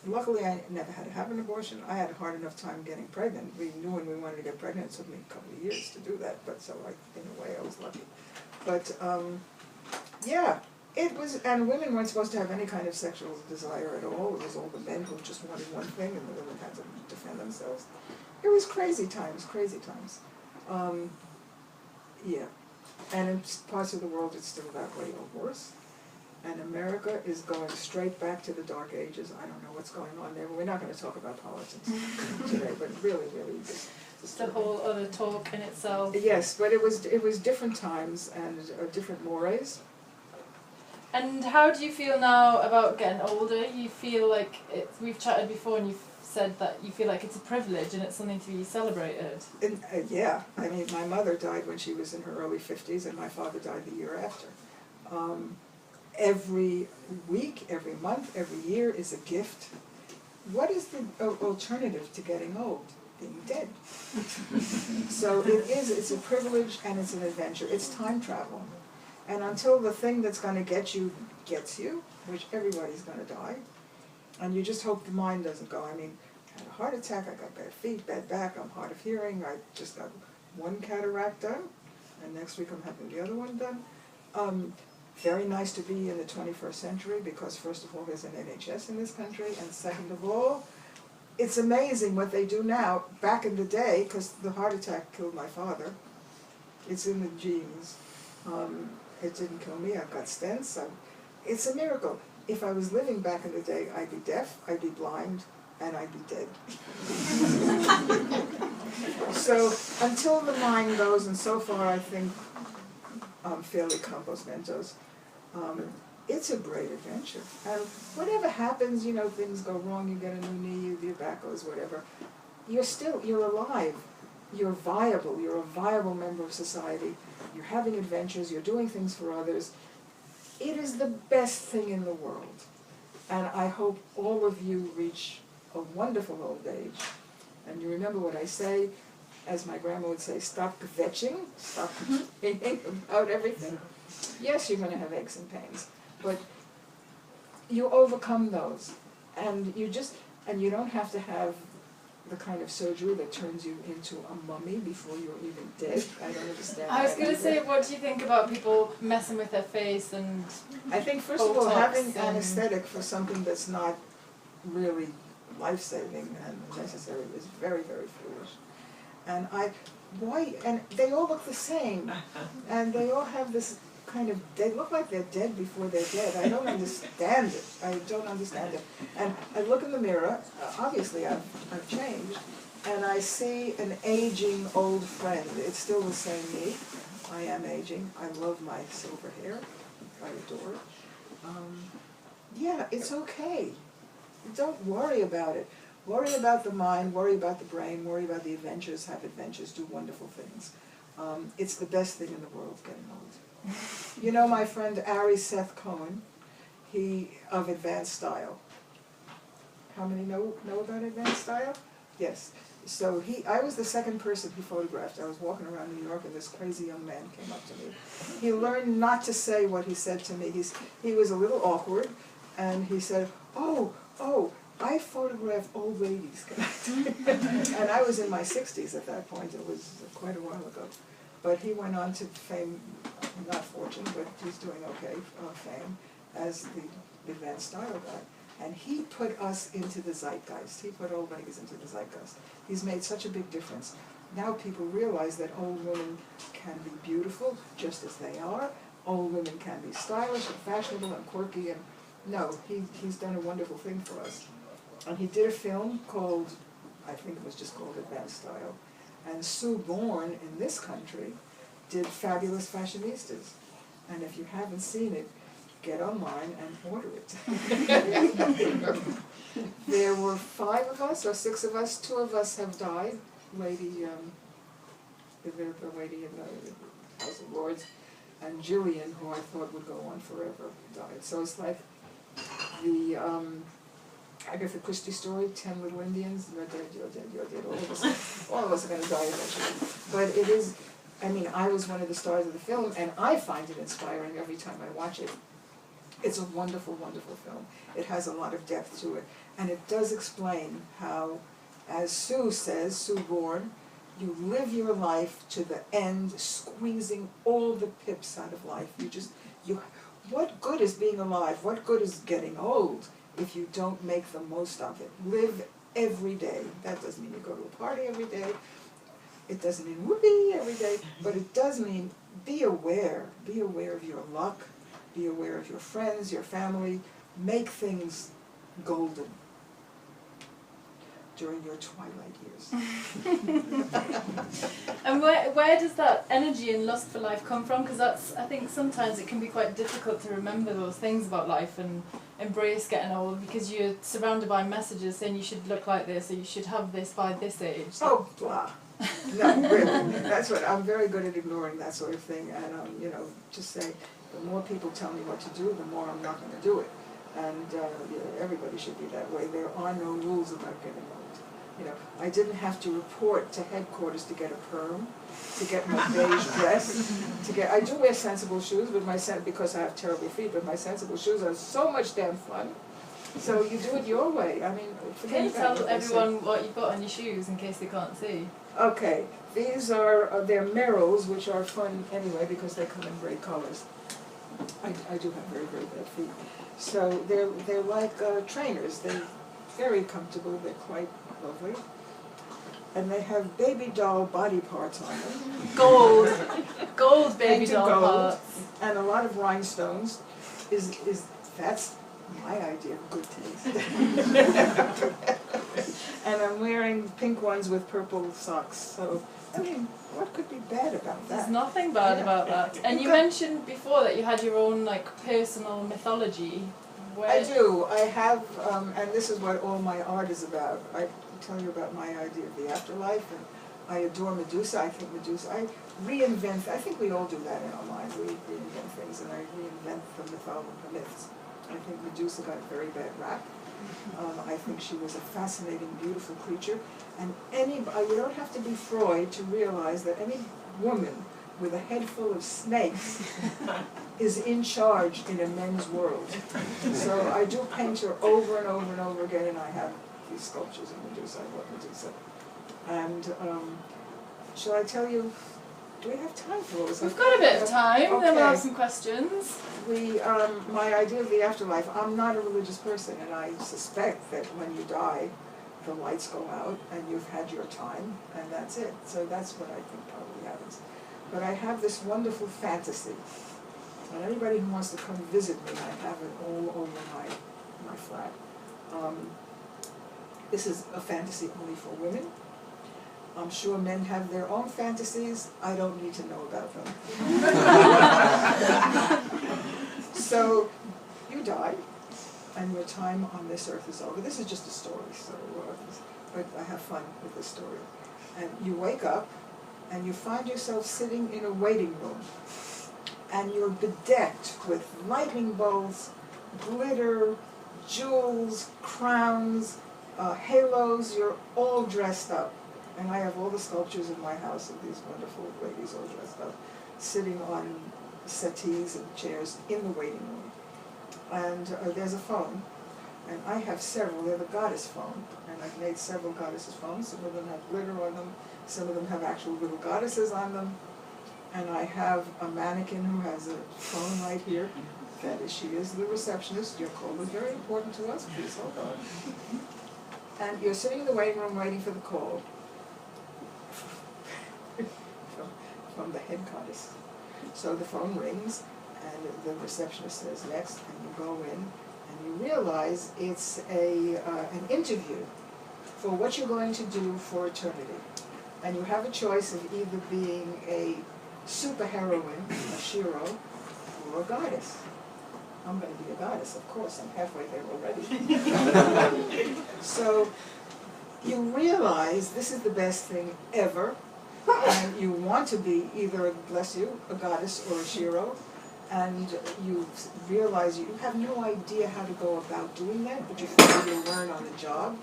Luckily, I never had to have an abortion. I had a hard enough time getting pregnant. We knew when we wanted to get pregnant. It took me a couple of years to do that, but so in a way I was lucky. But yeah, it was, and women weren't supposed to have any kind of sexual desire at all. It was all the men who just wanted one thing, and the women had to defend themselves. It was crazy times, crazy times. Yeah, and in parts of the world it's still that way or worse. And America is going straight back to the Dark Ages. I don't know what's going on there. We're not going to talk about politics today, but really, it's a whole other talk in itself. Yes, but it was different times and different mores. And how do you feel now about getting older? You feel like we've chatted before, and you've said that you feel like it's a privilege and it's something to be celebrated. Yeah, I mean, my mother died when she was in her early 50s, and my father died the year after. Every week, every month, every year is a gift. What is the alternative to getting old? Being dead. So it's a privilege and it's an adventure. It's time travel. And until the thing that's going to get you gets you, which everybody's going to die, and you just hope the mind doesn't go. I mean, I had a heart attack, I got bad feet, bad back, I'm hard of hearing, I just got one cataract done. and next week I'm having the other one done. Very nice to be in the 21st century because first of all there's an NHS in this country, and second of all, it's amazing what they do now. Back in the day, because the heart attack killed my father, it's in the genes. It didn't kill me, I've got stents. So it's a miracle. If I was living back in the day, I'd be deaf, I'd be blind, and I'd be dead. So until the mind goes, and so far I think I'm fairly compos mentos, it's a great adventure. And whatever happens, you know, things go wrong, you get a new knee, your back goes, whatever, you're alive. You're viable. You're a viable member of society. You're having adventures. You're doing things for others. It is the best thing in the world. And I hope all of you reach a wonderful old age. And you remember what I say, as my grandma would say, stop kvetching, stop complaining about everything. Yes, you're going to have aches and pains, but you overcome those. And you don't have to have the kind of surgery that turns you into a mummy before you're even dead. I don't understand. I was going to say, what do you think about people messing with their face and I think, first of all, having and anesthetic for something that's not really life-saving and necessary is very, very foolish. And and they all look the same. And they all have this kind of, they look like they're dead before they're dead. I don't understand it. I don't understand it. And I look in the mirror, obviously I've changed, and I see an aging old friend. It's still the same me. I am aging. I love my silver hair. I adore it. Yeah, it's okay. Don't worry about it. Worry about the mind, worry about the brain, worry about the adventures, have adventures, do wonderful things. It's the best thing in the world, getting old. You know my friend Ari Seth Cohen, of Advanced Style. How many know about Advanced Style? Yes. So I was the second person he photographed. I was walking around New York and this crazy young man came up to me. He learned not to say what he said to me. He was a little awkward, and he said, oh, I photograph old ladies. And I was in my 60s at that point. It was quite a while ago. But he went on to fame, not fortune, but he's doing okay, fame, as the Advanced Style guy. And he put us into the zeitgeist. He put old ladies into the zeitgeist. He's made such a big difference. Now people realize that old women can be beautiful just as they are. Old women can be stylish and fashionable and quirky. And no, he's done a wonderful thing for us. And he did a film called, I think it was just called Advanced Style. And Sue Bourne in this country did Fabulous Fashionistas. And if you haven't seen it, get online and order it. There were 5 of us or 6 of us. 2 of us have died. The lady in the House of Lords, and Jillian, who I thought would go on forever, died. So it's like the Agatha Christie story, 10 little Indians, you're dead, you're dead, you're dead, all of us are going to die eventually. But it is, I mean, I was one of the stars of the film, and I find it inspiring every time I watch it. It's a wonderful, wonderful film. It has a lot of depth to it, and it does explain how, as Sue says, Sue Bourne, you live your life to the end, squeezing all the pips out of life. What good is being alive? What good is getting old if you don't make the most of it? Live every day. That doesn't mean you go to a party every day. It doesn't mean whoopee every day, but it does mean be aware. Be aware of your luck. Be aware of your friends, your family. Make things golden during your twilight years. And where does that energy and lust for life come from? Because I think sometimes it can be quite difficult to remember those things about life and embrace getting old, because you're surrounded by messages saying you should look like this or you should have this by this age. Oh, blah. No, really. That's what I'm very good at ignoring that sort of thing, and just say the more people tell me what to do, the more I'm not going to do it. And everybody should be that way. There are no rules about getting old. I didn't have to report to headquarters to get a perm, to get my beige dress, I do wear sensible shoes, but because I have terrible feet, but my sensible shoes are so much damn fun. So you do it your way. I mean, Can you forget about tell what they say. everyone what you've got on your shoes in case they can't see? Okay, these are they're Merrills, which are fun anyway because they come in great colors. I do have very, very bad feet. So they're like trainers. They're very comfortable. They're quite lovely. And they have baby doll body parts on them. Gold. Gold baby Painted doll gold. parts. And a lot of rhinestones. That's my idea of good taste. And I'm wearing pink ones with purple socks. So, I mean, what could be bad about that? There's nothing bad Yeah. about that. And you mentioned before that you had your own like personal mythology. I do. I have, and this is what all my art is about. I tell you about my idea of the afterlife, and I adore Medusa. I think Medusa, I reinvent, I think we all do that in our mind. We reinvent things, and I reinvent the myths. I think Medusa got a very bad rap. I think she was a fascinating, beautiful creature. And you don't have to be Freud to realize that any woman with a head full of snakes is in charge in a men's world. So I do paint her over and over and over again, and I have these sculptures of Medusa. I love Medusa. And shall I tell you, do we have time for all this? We've got a bit of time, Okay. then we'll have some questions. My idea of the afterlife, I'm not a religious person, and I suspect that when you die, the lights go out, and you've had your time, and that's it. So that's what I think probably happens. But I have this wonderful fantasy, and anybody who wants to come visit me, I have it all over my flat. This is a fantasy only for women. I'm sure men have their own fantasies. I don't need to know about them. So, you die, and your time on this earth is over. This is just a story, so but I have fun with this story. And you wake up, and you find yourself sitting in a waiting room, and you're bedecked with lightning bolts, glitter, jewels, crowns, halos. You're all dressed up. And I have all the sculptures in my house of these wonderful ladies all dressed up, sitting on settees and chairs in the waiting room. And there's a phone, and I have several. They're the goddess phone, and I've made several goddesses phones. Some of them have glitter on them, some of them have actual little goddesses on them. And I have a mannequin who has a phone right here. That is, she is the receptionist. Your call is very important to us. Please hold on. And you're sitting in the waiting room waiting for the call from the head goddess. So the phone rings, and the receptionist says next, and you go in, and you realize it's an interview for what you're going to do for eternity. And you have a choice of either being a superheroine, a shiro, or a goddess. I'm going to be a goddess, of course. I'm halfway there already. So you realize this is the best thing ever, and you want to be either, bless you, a goddess or a shiro, and you realize you have no idea how to go about doing that, but you figure you'll learn on the job.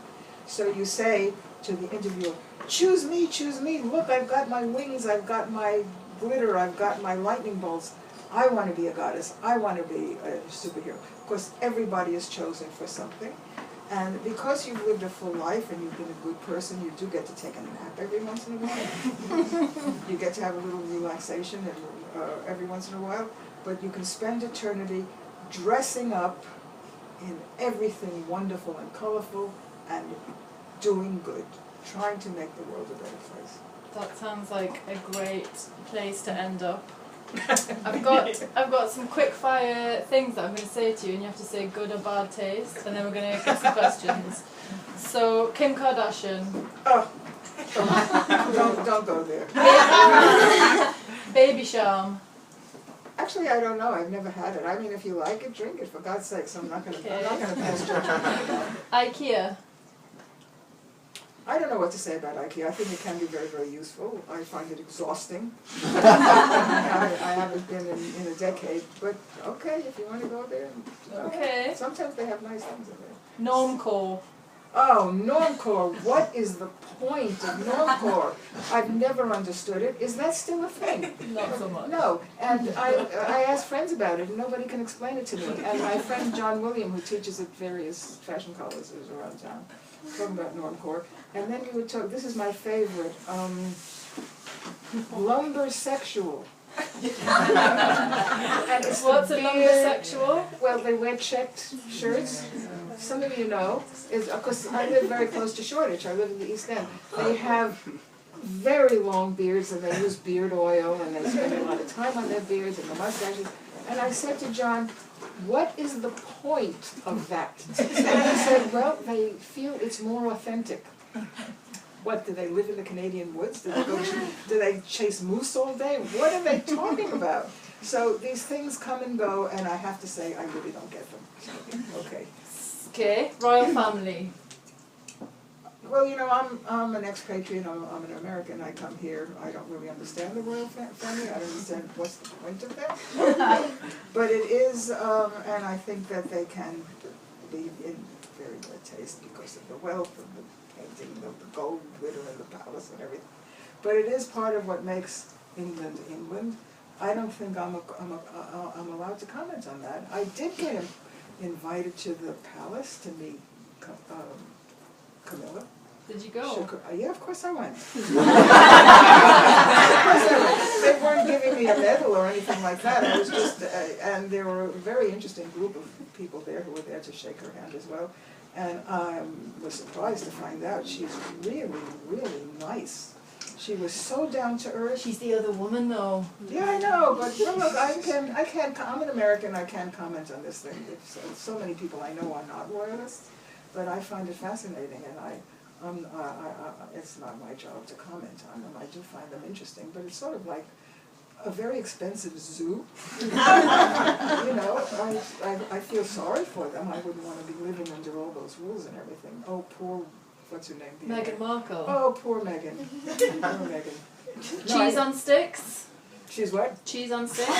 So you say to the interviewer, choose me, look, I've got my wings, I've got my glitter, I've got my lightning bolts. I want to be a goddess, I want to be a superhero. Of course, everybody is chosen for something. And because you've lived a full life and you've been a good person, you do get to take a nap every once in a while. You get to have a little relaxation every once in a while. But you can spend eternity dressing up in everything wonderful and colorful and doing good, trying to make the world a better place. That sounds like a great place to end up. I've got some quick fire things that I'm going to say to you, and you have to say good or bad taste, and then we're going to get some questions. So, Kim Kardashian. Oh, don't go there. Baby Charm. Actually, I don't know. I've never had it. I mean, if you like it, drink it. For God's sakes, I'm not going to pass judgment on it. IKEA. I don't know what to say about IKEA. I think it can be very, very useful. I find it exhausting. I haven't been in a decade, but okay, if you want to go there. Okay. Sometimes they have nice things in there. Normcore. Oh, normcore, what is the point of normcore? I've never understood it. Is that still a thing? Not so much. No, and I asked friends about it, and nobody can explain it to me. And my friend John William, who teaches at various fashion colleges around town, talking about normcore. And then we would talk, this is my favorite, lumbersexual. And it's What's a lumbersexual? Well, they wear checked shirts. Some of you know, because I live very close to Shoreditch. I live in the East End. They have very long beards, and they use beard oil, and they spend a lot of time on their beards and the mustaches. And I said to John, what is the point of that? And he said, well, they feel it's more authentic. What, do they live in the Canadian woods? Do they chase moose all day? What are they talking about? So these things come and go, and I have to say, I really don't get them. Okay. Okay, royal family. Well, you know, I'm an expatriate, I'm an American, I come here, I don't really understand the royal family, I don't understand what's the point of that. But it is, and I think that they can be in very good taste because of the wealth of the painting, the gold glitter in the palace and everything. But it is part of what makes England, England. I don't think I'm allowed to comment on that. I did get invited to the palace to meet Camilla. Did you go? Yeah, of course I went. They weren't giving me a medal or anything like that. I was just, and there were a very interesting group of people there who were there to shake her hand as well. And I was surprised to find out she's really, really nice. She was so down to earth. She's the other woman, though. Yeah, I know, but look, I'm an American, I can't comment on this thing. So many people I know are not royalists, but I find it fascinating, and it's not my job to comment on them. I do find them interesting, but it's sort of like a very expensive zoo. You know, I feel sorry for them. I wouldn't want to be living under all those rules and everything. Oh, poor. What's her name? Meghan Markle. Oh, poor Meghan. Poor Meghan. Cheese on sticks. She's what? Cheese on sticks. Okay.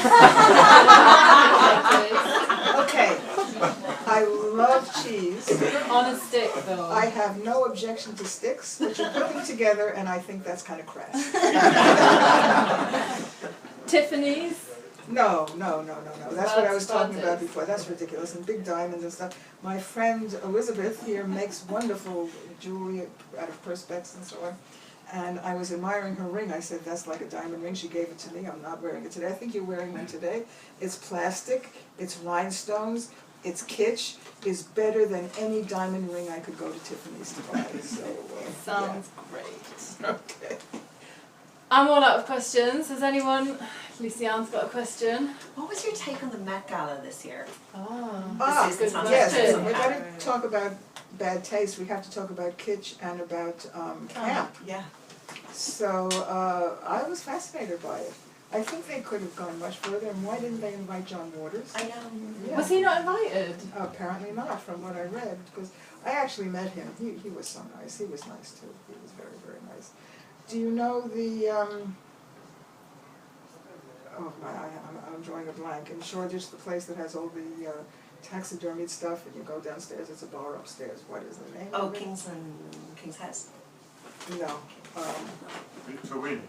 I love cheese. On a stick, though. I have no objection to sticks, but you're putting together, and I think that's kind of crass. Tiffany's. No. That's what I was talking about before. That's ridiculous. And big diamonds and stuff. My friend Elizabeth here makes wonderful jewelry out of perspex and so on. And I was admiring her ring. I said, that's like a diamond ring. She gave it to me. I'm not wearing it today. I think you're wearing one today. It's plastic. It's rhinestones. It's kitsch. It's better than any diamond ring I could go to Tiffany's to buy. So, Sounds great. Okay. I'm all out of questions. Has anyone? Lucianne's got a question. What was your take on the Met Gala this year? Yes. Good We're going to talk about bad taste. We have to talk about kitsch and about camp. Yeah. So I was fascinated by it. I think they could have gone much further. And why didn't they invite John Waters? I know. Yeah. Was he not invited? Apparently not, from what I read. Because I actually met him. He was so nice. He was nice too. He was very, very nice. Do you know the? Oh my! I'm drawing a blank. In Shoreditch, the place that has all the taxidermied stuff, and you go downstairs. It's a bar upstairs. What is the name? Oh, of it? King's House. No. Victor.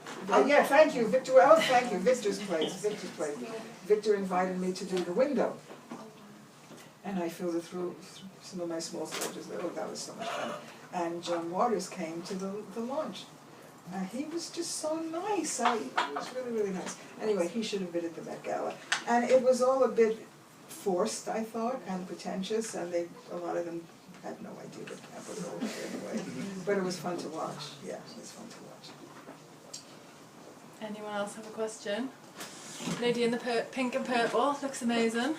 Yeah, thank you, Victor. Oh, thank you, Victor's place. Victor's place. Victor invited me to do the window, and I filled it through some of my small soldiers. Oh, that was so much fun. And John Waters came to the launch. He was just so nice. He was really, really nice. Anyway, he should have been at the Met Gala. And it was all a bit forced, I thought, and pretentious, and a lot of them had no idea what camp was all about anyway. But it was fun to watch. Yeah, it was fun to watch. Anyone else have a question? Lady in the pink and purple looks amazing.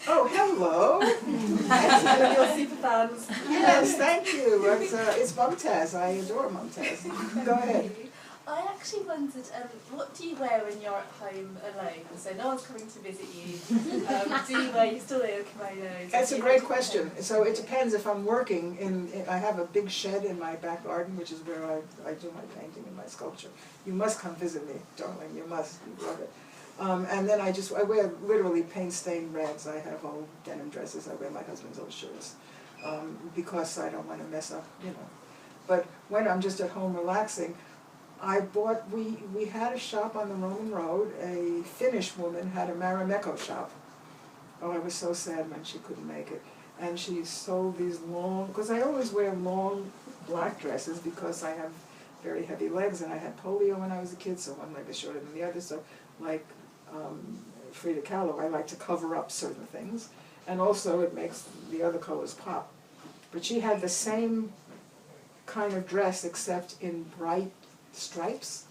Oh, hello. Your super fans. Yes, thank you. It's Mumtaz. I adore Mumtaz. Go ahead. I actually wondered, what do you wear when you're at home alone? So no one's coming to visit you. Do you wear, you still wear your kimonos? That's a great question. So it depends if I'm working I have a big shed in my back garden, which is where I do my painting and my sculpture. You must come visit me, darling. You must. You love it. And then I wear literally paint-stained rags. I have old denim dresses. I wear my husband's old shirts. because I don't want to mess up, you know. But when I'm just at home relaxing, I bought, we had a shop on the Roman Road. A Finnish woman had a Marimekko shop. Oh, I was so sad when she couldn't make it. And she sold these long, because I always wear long black dresses because I have very heavy legs, and I had polio when I was a kid, so one leg is shorter than the other. So like Frida Kahlo, I like to cover up certain things. And also it makes the other colors pop. But she had the same kind of dress except in bright stripes,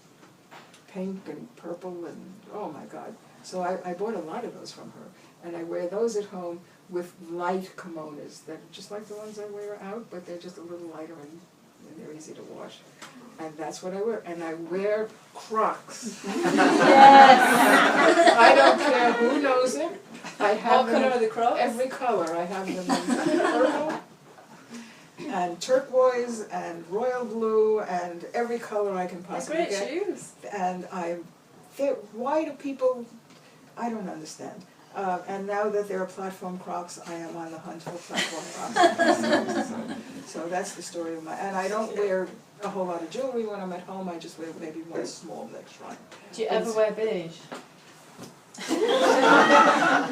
pink and purple, and oh my God. So I bought a lot of those from her, and I wear those at home with light kimonos that are just like the ones I wear out, but they're just a little lighter and they're easy to wash. And that's what I wear. And I wear Crocs. Yes. I don't care who knows it. I have What colour are the Crocs? every color. I have them in purple and turquoise and royal blue and every color I can They're possibly great get. shoes. And why do people, I don't understand. And now that there are platform Crocs, I am on the hunt for platform Crocs. So that's the story of my, and I don't wear a whole lot of jewelry when I'm at home. I just wear maybe one small neck shrine. Do you ever wear beige?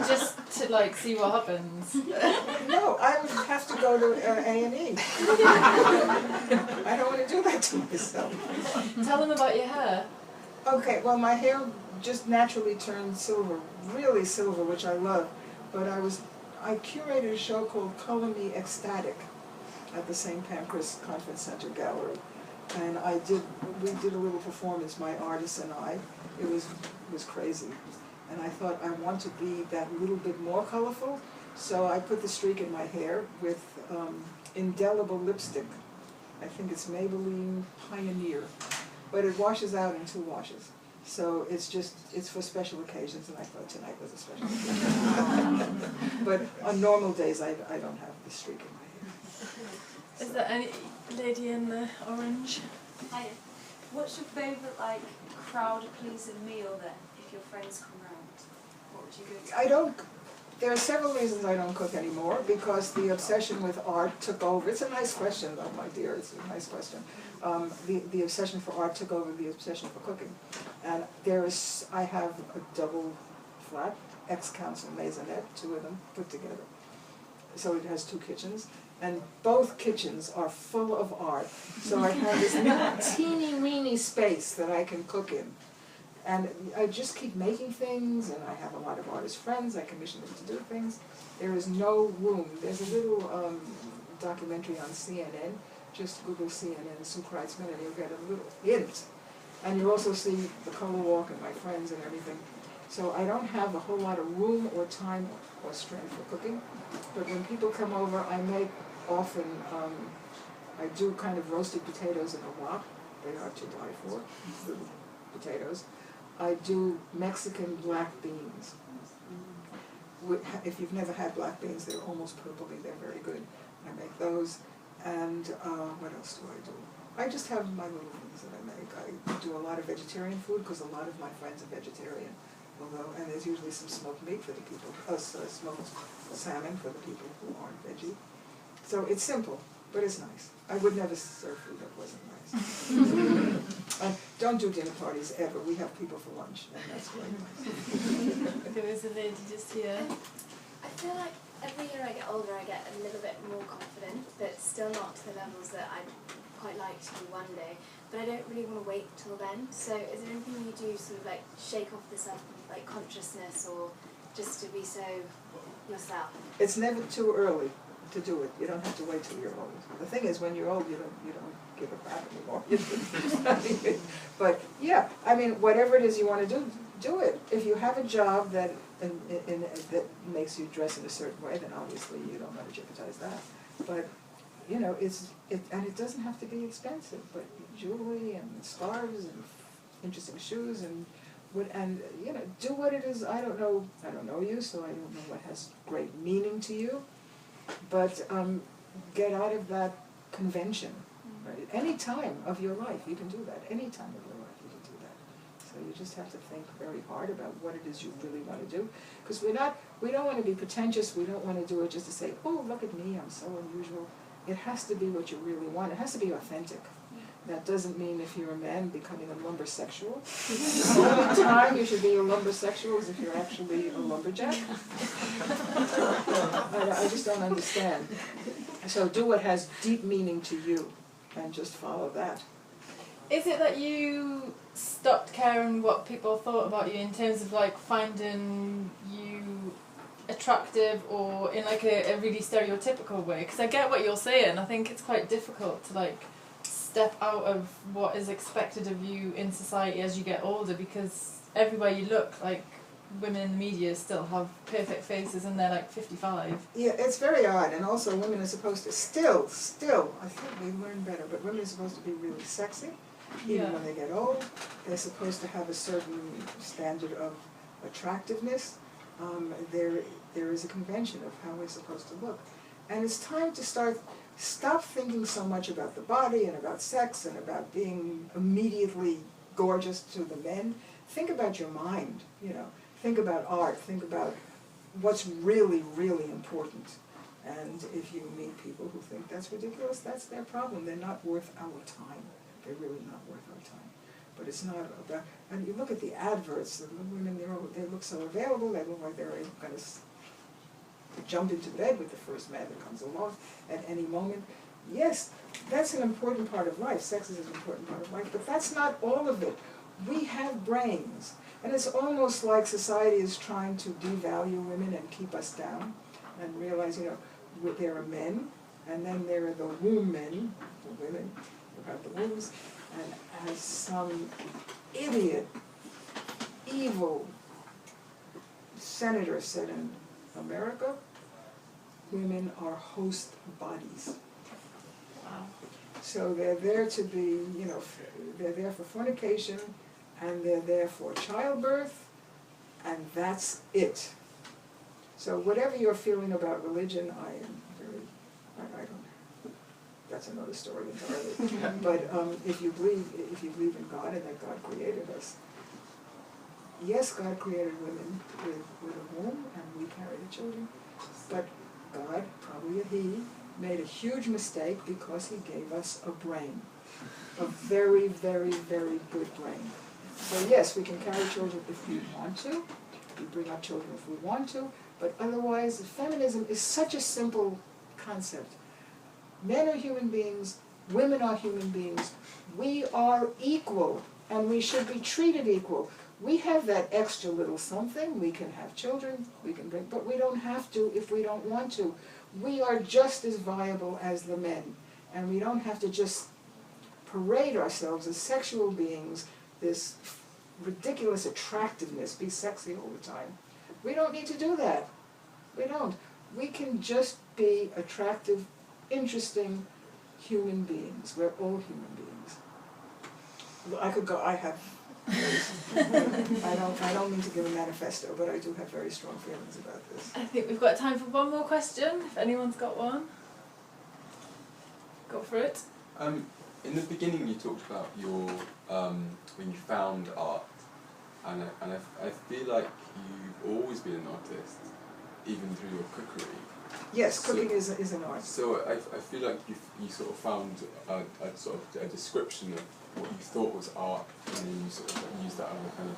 Just to like see what happens. No, I would have to go to A&E. I don't want to do that to myself. Tell them about your hair. Okay, well, my hair just naturally turned silver, really silver, which I love. But I curated a show called Color Me Ecstatic at the St. Pancras Conference Center Gallery. And we did a little performance, my artist and I. It was crazy. And I thought I want to be that little bit more colorful, so I put the streak in my hair with indelible lipstick. I think it's Maybelline Pioneer, but it washes out in 2 washes. So it's for special occasions, and I thought tonight was a special occasion. But on normal days, I don't have the streak in my hair. Is there any lady in the orange? Hi. What's your favourite like crowd pleasing meal then? If your friends come round, what would you go to? There are several reasons I don't cook anymore, because the obsession with art took over. It's a nice question though, my dear, it's a nice question. The obsession for art took over the obsession for cooking. And I have a double flat, ex-council maisonette, 2 of them put together. So it has 2 kitchens, and both kitchens are full of art. So I have this teeny-weeny space that I can cook in. And I just keep making things, and I have a lot of artist friends. I commission them to do things. There is no room. There's a little documentary on CNN. Just Google CNN, Sue Kreitzman, and you'll get a little hint. And you also see the color walk and my friends and everything. So I don't have a whole lot of room or time or strength for cooking. But when people come over, I make often, I do kind of roasted potatoes in a wok. They are to die for, little potatoes. I do Mexican black beans. If you've never had black beans, they're almost purpley, they're very good. I make those, and what else do I do? I just have my little things that I make. I do a lot of vegetarian food, because a lot of my friends are vegetarian. And there's usually some smoked meat for the people, smoked salmon for the people who aren't veggie. So it's simple, but it's nice. I would never serve food that wasn't nice. Don't do dinner parties ever. We have people for lunch, and that's quite nice. Okay, there's a lady just here. I feel like every year I get older I get a little bit more confident, but still not to the levels that I'd quite like to be one day. But I don't really want to wait till then. So is there anything you do sort of like shake off this like consciousness, or just to be so yourself? It's never too early to do it. You don't have to wait till you're old. The thing is, when you're old, you don't give a crap anymore. But yeah, I mean, whatever it is you want to do, do it. If you have a job that that makes you dress in a certain way, then obviously you don't want to jeopardize that. But you know, and it doesn't have to be expensive. But jewelry and scarves and interesting shoes and you know, do what it is. I don't know you, so I don't know what has great meaning to you. But get out of that convention. Right? Any time of your life you can do that. Any time of your life you can do that. So you just have to think very hard about what it is you really want to do. Because we don't want to be pretentious, we don't want to do it just to say, oh, look at me, I'm so unusual. It has to be what you really want, it has to be authentic. That doesn't mean if you're a man becoming a lumbersexual. The only time you should be a lumbersexual is if you're actually a lumberjack. I just don't understand. So do what has deep meaning to you and just follow that. Is it that you stopped caring what people thought about you in terms of like finding you attractive or in like a really stereotypical way? Because I get what you're saying. I think it's quite difficult to like step out of what is expected of you in society as you get older, because everywhere you look, like women in the media still have perfect faces and they're like 55. Yeah, it's very odd, and also women are supposed to still, I think we learn better, but women are supposed to be really sexy, even when they get old. They're supposed to have a certain standard of attractiveness. There is a convention of how we're supposed to look. And it's time to stop thinking so much about the body and about sex and about being immediately gorgeous to the men. Think about your mind, you know. Think about art, think about what's really, really important. And if you meet people who think that's ridiculous, that's their problem. They're not worth our time. They're really not worth our time. But it's not about, and you look at the adverts, the women, they look so available, they look like they're going to jump into bed with the first man that comes along at any moment. Yes, that's an important part of life. Sex is an important part of life, but that's not all of it. We have brains. And it's almost like society is trying to devalue women and keep us down and realize, you know, there are men, and then there are the womb men, the women who have the wombs, and as some idiot, evil senator said in America, women are host bodies. Wow. So they're there to be, you know, they're there for fornication, and they're there for childbirth, and that's it. So whatever you're feeling about religion, I don't, that's another story entirely. But if you believe in God and that God created us, yes, God created women with a womb, and we carry the children, but God, probably a he, made a huge mistake because he gave us a brain, a very, very, very good brain. So yes, we can carry children if we want to, we bring up children if we want to, but otherwise feminism is such a simple concept. Men are human beings, women are human beings, we are equal, and we should be treated equal. We have that extra little something, we can have children, we can bring, but we don't have to if we don't want to. We are just as viable as the men, and we don't have to just parade ourselves as sexual beings, this ridiculous attractiveness, be sexy all the time. We don't need to do that. We don't. We can just be attractive, interesting human beings. We're all human beings. I could go, I have, I don't mean to give a manifesto, but I do have very strong feelings about this. I think we've got time for one more question, if anyone's got one. Go for it. In the beginning you talked about your, when you found art, and I feel like you've always been an artist, even through your cookery. Yes, cooking is an art. So I feel like you sort of found a sort of a description of what you thought was art, and then you sort of used that as a kind of...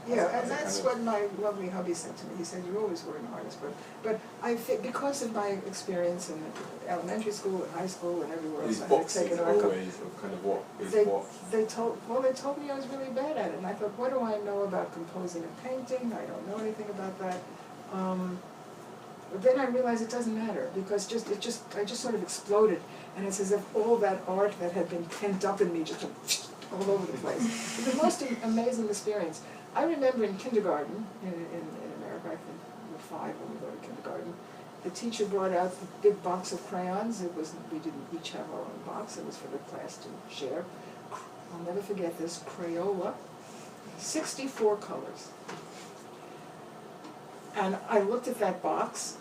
Yeah, and that's what my lovely hubby said to me. He said, you always were an artist, but I think because of my experience in elementary school and high school and everywhere else, These I had boxes taken art. always of kind of what is what. They told me I was really bad at it, and I thought, what do I know about composing and painting? I don't know anything about that. But then I realized it doesn't matter, because I just sort of exploded, and it's as if all that art that had been pent up in me just went all over the place. It was the most amazing experience. I remember in kindergarten, in America, I think we were 5 when we go to kindergarten, the teacher brought out a big box of crayons. We didn't each have our own box, it was for the class to share. I'll never forget this, Crayola, 64 colors. And I looked at that box,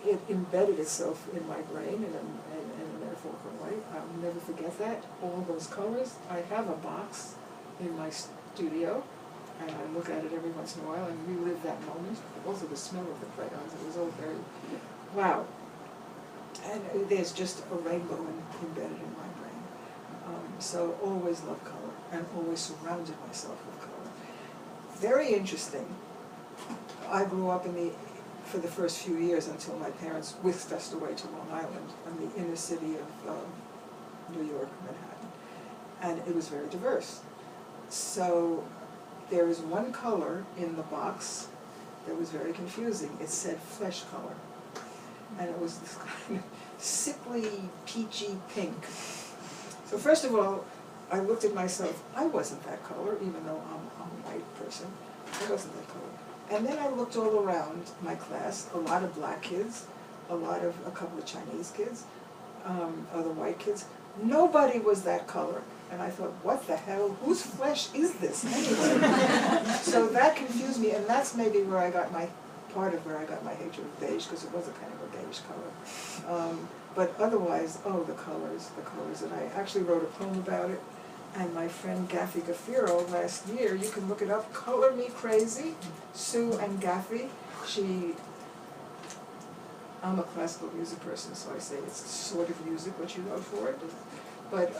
it embedded itself in my brain in a metaphorical way. I'll never forget that, all those colors. I have a box in my studio, and I look at it every once in a while and relive that moment. Also the smell of the crayons, it was all very, wow. And there's just a rainbow embedded in my brain. So always loved color and always surrounded myself with color. Very interesting. I grew up for the first few years until my parents whisked us away to Long Island in the inner city of New York, Manhattan. And it was very diverse. So there is one color in the box that was very confusing. It said flesh color. And it was this kind of sickly, peachy pink. So first of all, I looked at myself. I wasn't that color, even though I'm a white person. I wasn't that color. And then I looked all around my class, a lot of black kids, a couple of Chinese kids, other white kids. Nobody was that color. And I thought, what the hell, whose flesh is this anyway? So that confused me, and that's maybe where I got part of where I got my hatred of beige, because it was a kind of a beige color. But otherwise, the colors, and I actually wrote a poem about it. And my friend Gaffy Gaffiro last year, you can look it up, Color Me Crazy, Sue and Gaffy. I'm a classical music person, so I say it's sort of music, what you wrote for it. But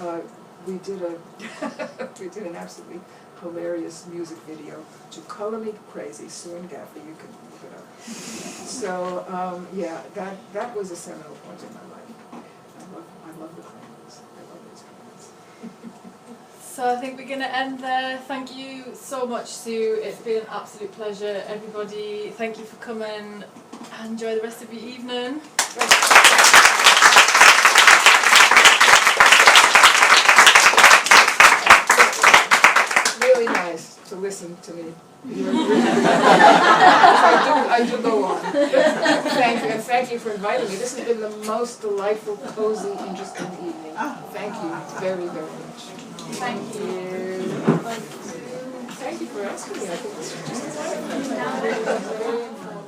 we did an absolutely hilarious music video to Color Me Crazy, Sue and Gaffy, you can look it up. So, yeah, that was a seminal point in my life. I love the crayons. I love those crayons. So I think we're going to end there. Thank you so much, Sue. It's been an absolute pleasure. Everybody, thank you for coming. Enjoy the rest of your evening. Really nice to listen to me. I do go on. Thank you, and thank you for inviting me. This has been the most delightful, cozy, interesting evening. Thank you very, very much. Thank you. Thank you for asking me. I think this was just very informative.